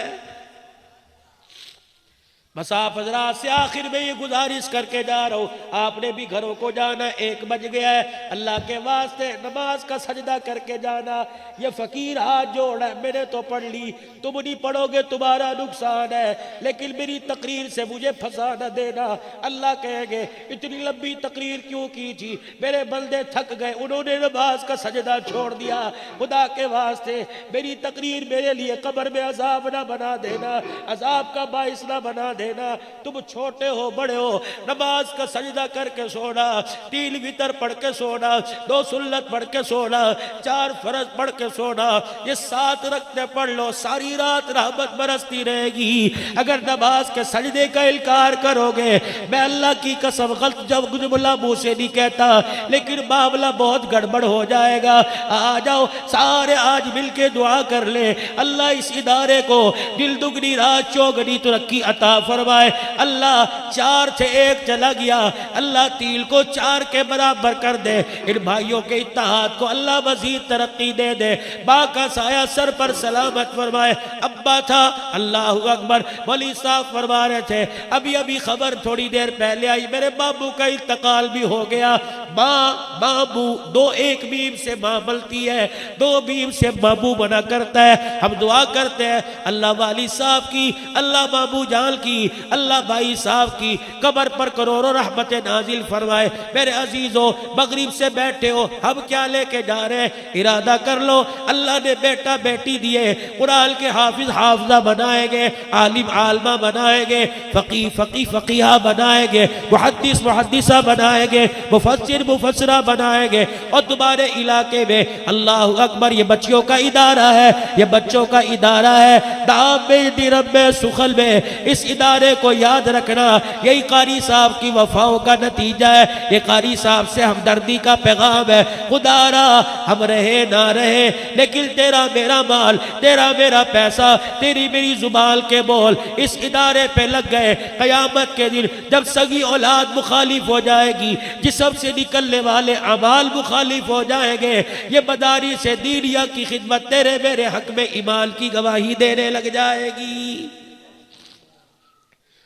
बस आप हजरात से आखिर में ये गुजारिश करके जा रहा हूँ, आपने भी घरों को जाना, 1 बज गया है, अल्लाह के वास्ते नमाज का सजदा करके जाना। ये फकीर हाथ जोड़ है, मैंने तो पढ़ ली, तुम नहीं पढ़ोगे तुम्हारा नुकसान है, लेकिन मेरी तकरीर से मुझे फंसा न देना। अल्लाह कहेंगे इतनी लंबी तकरीर क्यों की थी, मेरे बंदे थक गए, उन्होंने नमाज का सजदा छोड़ दिया। खुदा के वास्ते मेरी तकरीर मेरे लिए कब्र में अजाब ना बना देना, अजाब का बाइस ना बना देना। तुम छोटे हो बड़े हो, नमाज का सजदा करके सोना, 3 वितर पढ़ के सोना, 2 सुन्नत पढ़ के सोना, 4 फर्ज पढ़ के सोना, ये 7 रखते पढ़ लो, सारी रात रहमत बरसती रहेगी। अगर नमाज के सजदे का इनकार करोगे, मैं अल्लाह की कसम गलत जब जुमला मुंह से नहीं कहता, लेकिन मामला बहुत गड़बड़ हो जाएगा। आ जाओ सारे आज मिलके दुआ कर ले, अल्लाह इस इदारे को दिल दुगनी रात चौगनी तरक्की अता फरमाए। अल्लाह 4 से 1 चला गया, अल्लाह 3 को 4 के बराबर कर दे। इन भाइयों के इत्तेहाद को अल्लाह मजीद तरक्की दे दे, माँ का साया सर पर सलामत फरमाए। अब्बा था, अल्लाह अकबर, वली साहब फरमा रहे थे, अभी अभी खबर थोड़ी देर पहले आई, मेरे बाबू का इंतकाल भी हो गया। माँ बाबू 2 एक बीम से माँ बनती है, 2 बीम से बाबू बना करता है। हम दुआ करते हैं अल्लाह वाली साहब की, अल्लाह बाबू जान की, अल्लाह भाई साहब की कब्र पर करोड़ों रहमत नाजिल फरमाए। मेरे अजीजों, मगरिब से बैठे हो, हम क्या लेके जा रहे हैं? इरादा कर लो, अल्लाह ने बेटा बेटी दिए, कुरान के हाफिज हाफजा बनाएंगे, आलिम आलमा बनाएंगे, फकीहा बनाएंगे, मुहद्दिस मुहद्दिसा बनाएंगे, मुफस्सिर मुफस्सिरा बनाएंगे। और तुम्हारे इलाके में अल्लाह अकबर ये बच्चियों का इदारा है, ये बच्चों का इदारा है। दाम में दिरब में सुखल में इस इदारे को याद रखना, यही कारी साहब की वफाओं का नतीजा है, ये कारी साहब से हमदर्दी का पैगाम है। खुदारा हम रहे ना रहे, लेकिन तेरा मेरा माल, तेरा मेरा पैसा, तेरी मेरी जुबान के बोल इस इदारे पे लग गए। कयामत के दिन जब सगी औलाद मुखालिफ हो जाएगी, जिस्म से निकलने वाले अमाल मुखालिफ हो जाएंगे, ये मदारी से दीनिया की खिदमत तेरे मेरे हक में ईमान की गवाही देने लग जाएगी।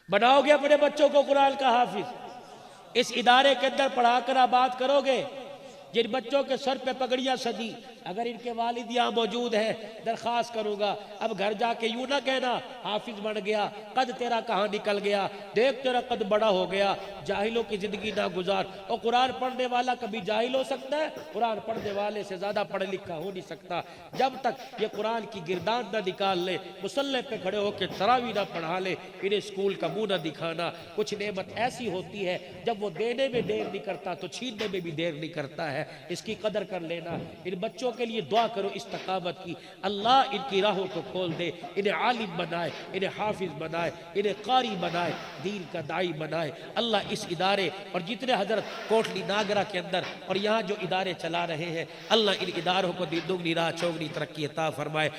बनाओगे अपने बच्चों को कुरान का हाफिज, इस इदारे के अंदर पढ़ाकर आबाद करोगे। जिन बच्चों के सर पे पगड़ियां सजी, अगर इनके वालिद यहाँ मौजूद है, दरख्वास्त करूंगा अब घर जाके यूं ना कहना हाफिज बन गया, कद तेरा कहाँ निकल गया, देख तेरा कद बड़ा हो गया। जाहिलों की जिंदगी ना गुजार। और कुरान पढ़ने वाला कभी जाहिल हो सकता है? कुरान पढ़ने वाले से ज्यादा पढ़ा लिखा हो नहीं सकता। जब तक ये कुरान की गिरदान ना निकाल ले, मुसल्ले पे खड़े होकर तरावी ना पढ़ा ले, इन्हें स्कूल का मुंह ना दिखाना। कुछ नेमत ऐसी होती है जब वो देने में देर नहीं करता तो छीनने में भी देर नहीं करता है, इसकी कदर कर लेना। इन बच्चों के लिए दुआ करो इस्तकामत की, अल्लाह इनकी राहों को खोल दे, इन्हें आलिम बनाए, इन्हें हाफिज बनाए, इन्हें कारी बनाए, दीन का दाई बनाए। अल्लाह इस इदारे और जितने हजरत कोटली नागरा के अंदर और यहाँ जो इदारे चला रहे हैं, अल्लाह इन इदारों को दुगनी राह चौगनी तरक्की अता फरमाए।